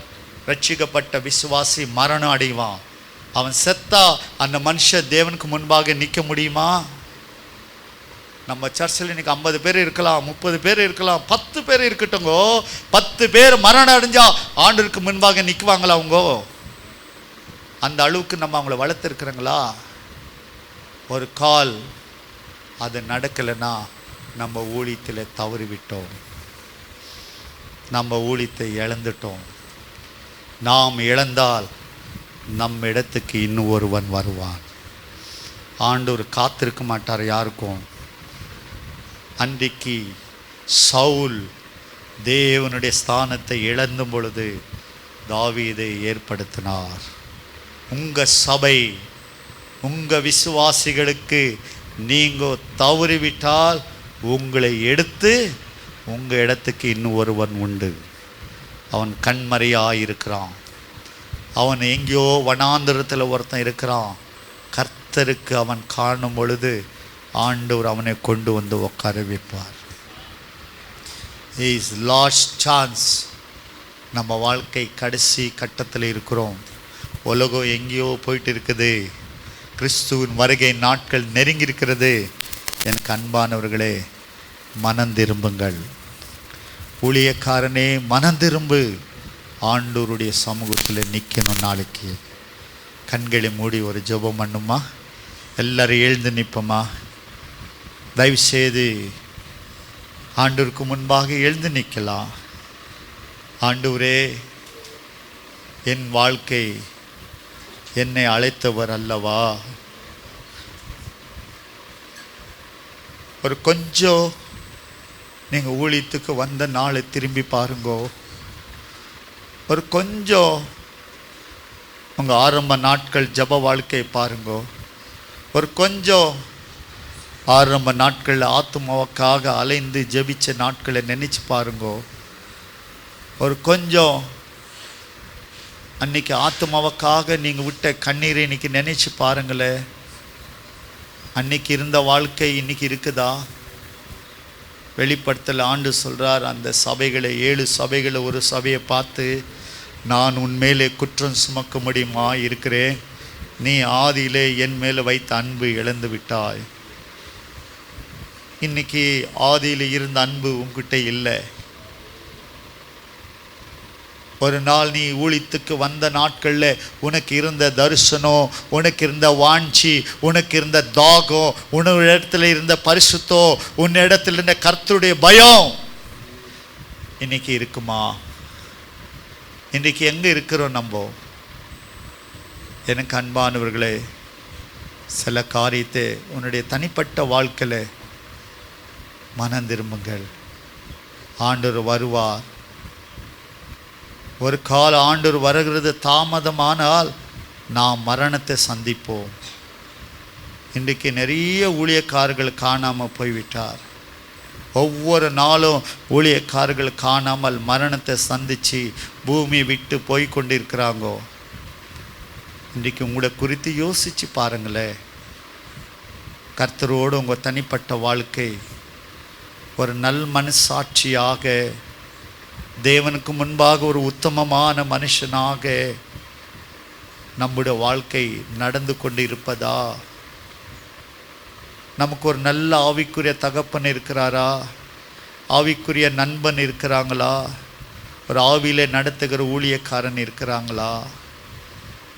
ரட்சிக்கப்பட்ட விசுவாசி மரணம் அடைவான். அவன் செத்தா அந்த மனுஷன் தேவனுக்கு முன்பாக நிற்க முடியுமா? நம்ம சர்ச்சில் இன்னைக்கு 50 பேர் இருக்கலாம், 30 பேர் இருக்கலாம், 10 பேர் இருக்கட்டுங்கோ. 10 பேர் மரணம் அடைஞ்சா ஆண்டவருக்கு முன்பாக நிற்குவாங்களா அவங்க? அந்த அளவுக்கு நம்ம அவங்கள வளர்த்துருக்குறோங்களா? ஒரு கால் அது நடக்கலைன்னா நம்ம ஊழியத்தில் தவறி விட்டோம், நம்ம ஊழியத்தை இழந்துட்டோம். நாம் இழந்தால் நம் இடத்துக்கு இன்னும் ஒருவன் வருவான். ஆண்டவர் காத்திருக்க மாட்டார் யாருக்கும். அன்றைக்கு சவுல் தேவனுடைய ஸ்தானத்தை இழந்த பொழுது தாவீதை ஏற்படுத்தினார். உங்கள் சபை, உங்கள் விசுவாசிகளுக்கு நீங்கள் தவறிவிட்டால் உங்களை எடுத்து உங்கள் இடத்துக்கு இன்னும் ஒருவன் உண்டு. அவன் கண்மறையாக இருக்கிறான். அவன் எங்கேயோ வனாந்திரத்தில் ஒருத்தன் இருக்கிறான். கர்த்தருக்கு அவன் காணும் பொழுது ஆண்டவர் அவனை கொண்டு வந்து உட்கார வைப்பார். Is last chance. நம்ம வாழ்க்கை கடைசி கட்டத்தில் இருக்கிறோம். உலகம் எங்கேயோ போயிட்டு இருக்குது. கிறிஸ்துவின் வருகை நாட்கள் நெருங்கி இருக்கிறது. எனக்கு அன்பானவர்களே, மனந்திரும்புங்கள். ஊழியக்காரனே மனந்திரும்பு. ஆண்டவருடைய சமூகத்தில் நிற்கணும். நாளைக்கு கண்களை மூடி ஒரு ஜெபம் பண்ணுமா? எல்லாரும் எழுந்து நிற்போமா? தயவுசெய்து ஆண்டவருக்கு முன்பாக எழுந்து நிற்கலாம். ஆண்டவரே, என் வாழ்க்கை என்னை அழைத்தவர் அல்லவா? ஒரு கொஞ்சம் நீங்கள் ஊழியத்துக்கு வந்த நாளை திரும்பி பாருங்கோ. ஒரு கொஞ்சம் உங்கள் ஆரம்ப நாட்கள் ஜப வாழ்க்கை பாருங்கோ. ஒரு கொஞ்சம் ஆரம்ப நாட்களில் ஆத்துமாவுக்காக அலைந்து ஜெபிச்ச நாட்களை நினச்சி பாருங்கோ. ஒரு கொஞ்சம் அன்றைக்கி ஆத்துமாவுக்காக நீங்கள் விட்ட கண்ணீரை இன்றைக்கி நினச்சி பாருங்களேன். அன்றைக்கி இருந்த வாழ்க்கை இன்றைக்கி இருக்குதா? வெளிப்படுத்தல் ஆண்டு சொல்கிறார், அந்த சபைகளை 7 சபைகளை ஒரு சபையை பார்த்து, நான் உன்மேலே குற்றம் சுமக்க முடியுமா இருக்கிறேன். நீ ஆதியிலே என் மேலே வைத்த அன்பு இழந்து விட்டாய். இன்னைக்கு ஆதியில் இருந்த அன்பு உங்ககிட்ட இல்லை. ஒரு நாள் நீ ஊழியத்துக்கு வந்த நாட்களில் உனக்கு இருந்த தரிசனம், உனக்கு இருந்த வாஞ்சி, உனக்கு இருந்த தாகம், உன்னிடத்தில் இருந்த பரிசுத்தம், உன்னிடத்தில் இருந்த கர்த்தருடைய பயம் இன்னைக்கு இருக்குமா? இன்றைக்கு எங்கே இருக்கிறோம் நம்ம? எனக்கு அன்பானவர்களே, சில காரியத்தை உன்னுடைய தனிப்பட்ட வாழ்க்கையில் மனம் திரும்புங்கள். ஆண்டவர் வருவார். ஒரு கால ஆண்டவர் வருகிறது தாமதமானால் நாம் மரணத்தை சந்திப்போம். இன்றைக்கு நிறைய ஊழியக்காரர்கள் காணாமல் போய்விட்டார். ஒவ்வொரு நாளும் ஊழியக்காரர்கள் காணாமல் மரணத்தை சந்தித்து பூமியை விட்டு போய் கொண்டிருக்கிறாங்கோ. இன்றைக்கு உங்களை குறித்து யோசித்து பாருங்களேன். கர்த்தரோடு உங்கள் தனிப்பட்ட வாழ்க்கை ஒரு நல் மனசாட்சியாக, தேவனுக்கு முன்பாக ஒரு உத்தமமான மனுஷனாக நம்முடைய வாழ்க்கை நடந்து கொண்டு இருப்பதா? நமக்கு ஒரு நல்ல ஆவிக்குரிய தகப்பன் இருக்கிறாரா? ஆவிக்குரிய நண்பன் இருக்கிறாங்களா? ஒரு ஆவியிலே நடத்துகிற ஊழியக்காரன் இருக்கிறாங்களா?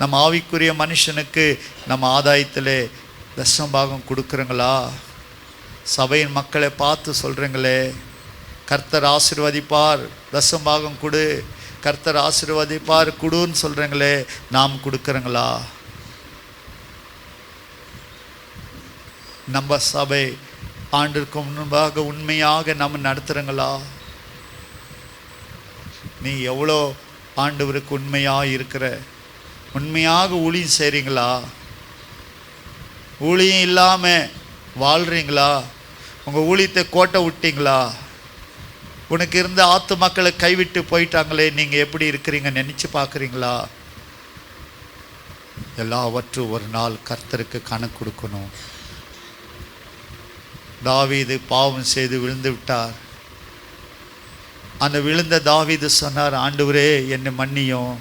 நம்ம ஆவிக்குரிய மனுஷனுக்கு நம்ம ஆதாயத்தில் தசமபாகம் கொடுக்குறங்களா? சபையின் மக்களை பார்த்து சொல்கிறீங்களே, கர்த்தர் ஆசீர்வதிப்பார், தசமபாகம் கொடு, கர்த்தர் ஆசீர்வதிப்பார் கொடுன்னு சொல்கிறீங்களே, நாம் கொடுக்குறங்களா? நம்ம சபை ஆண்டிற்கு முன்பாக உண்மையாக நம்ம நடத்துகிறங்களா? நீ எவ்வளோ ஆண்டவருக்கு உண்மையாக இருக்கிற? உண்மையாக ஊழியம் செய்கிறீங்களா? ஊழியம் இல்லாமல் வாழ்கிறீங்களா? உங்கள் ஊழியத்தை கோட்டை விட்டீங்களா? உனக்கு இருந்த ஆத்து மக்களை கைவிட்டு போயிட்டாங்களே, நீங்கள் எப்படி இருக்கிறீங்க நினச்சி பார்க்குறீங்களா? எல்லாவற்றும் ஒரு நாள் கர்த்தருக்கு கணக்கு கொடுக்கணும். தாவீது பாவம் செய்து விழுந்து விட்டார். அந்த விழுந்த தாவீது சொன்னார், ஆண்டவரே என்னை மன்னியும்,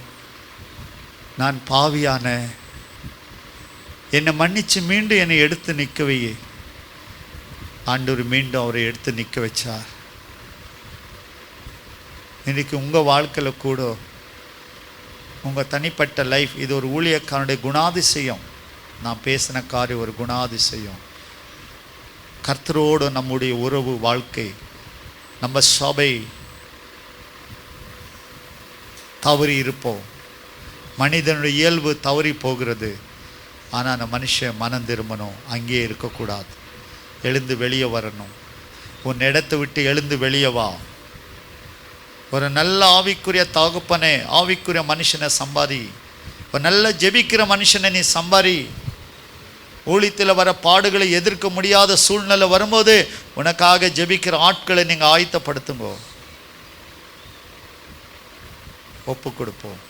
நான் பாவியான, என்னை மன்னிச்சு மீண்டும் என்னை எடுத்து நிற்க வை. ஆண்டவர் மீண்டும் அவரை எடுத்து நிற்க வச்சார். இன்றைக்கி உங்கள் வாழ்க்கையில் கூட உங்கள் தனிப்பட்ட லைஃப் இது ஒரு ஊழியக்காரனுடைய குணாதிசயம். நான் பேசின காரியம் ஒரு குணாதிசயம். கர்த்தரோடு நம்முடைய உறவு வாழ்க்கை, நம்ம சபை தவறி இருப்போம். மனிதனுடைய இயல்பு தவறி போகிறது. ஆனால் அந்த மனுஷன் மனம் திரும்பணும், அங்கேயே இருக்கக்கூடாது, எழுந்து வெளியே வரணும். உன் இடத்தை விட்டு எழுந்து வெளியே வா. ஒரு நல்ல ஆவிக்குரிய தகப்பனே, ஆவிக்குரிய மனுஷனை சம்பாதி. ஒரு நல்ல ஜெபிக்கிற மனுஷனை நீ சம்பாதி. ஊழியத்தில் வர பாடுகளை எதிர்க்க முடியாத சூழ்நிலை வரும்போது உனக்காக ஜெபிக்கிற ஆட்களை நீங்கள் ஆயத்தப்படுத்துங்கோ. ஒப்பு கொடுப்போம்.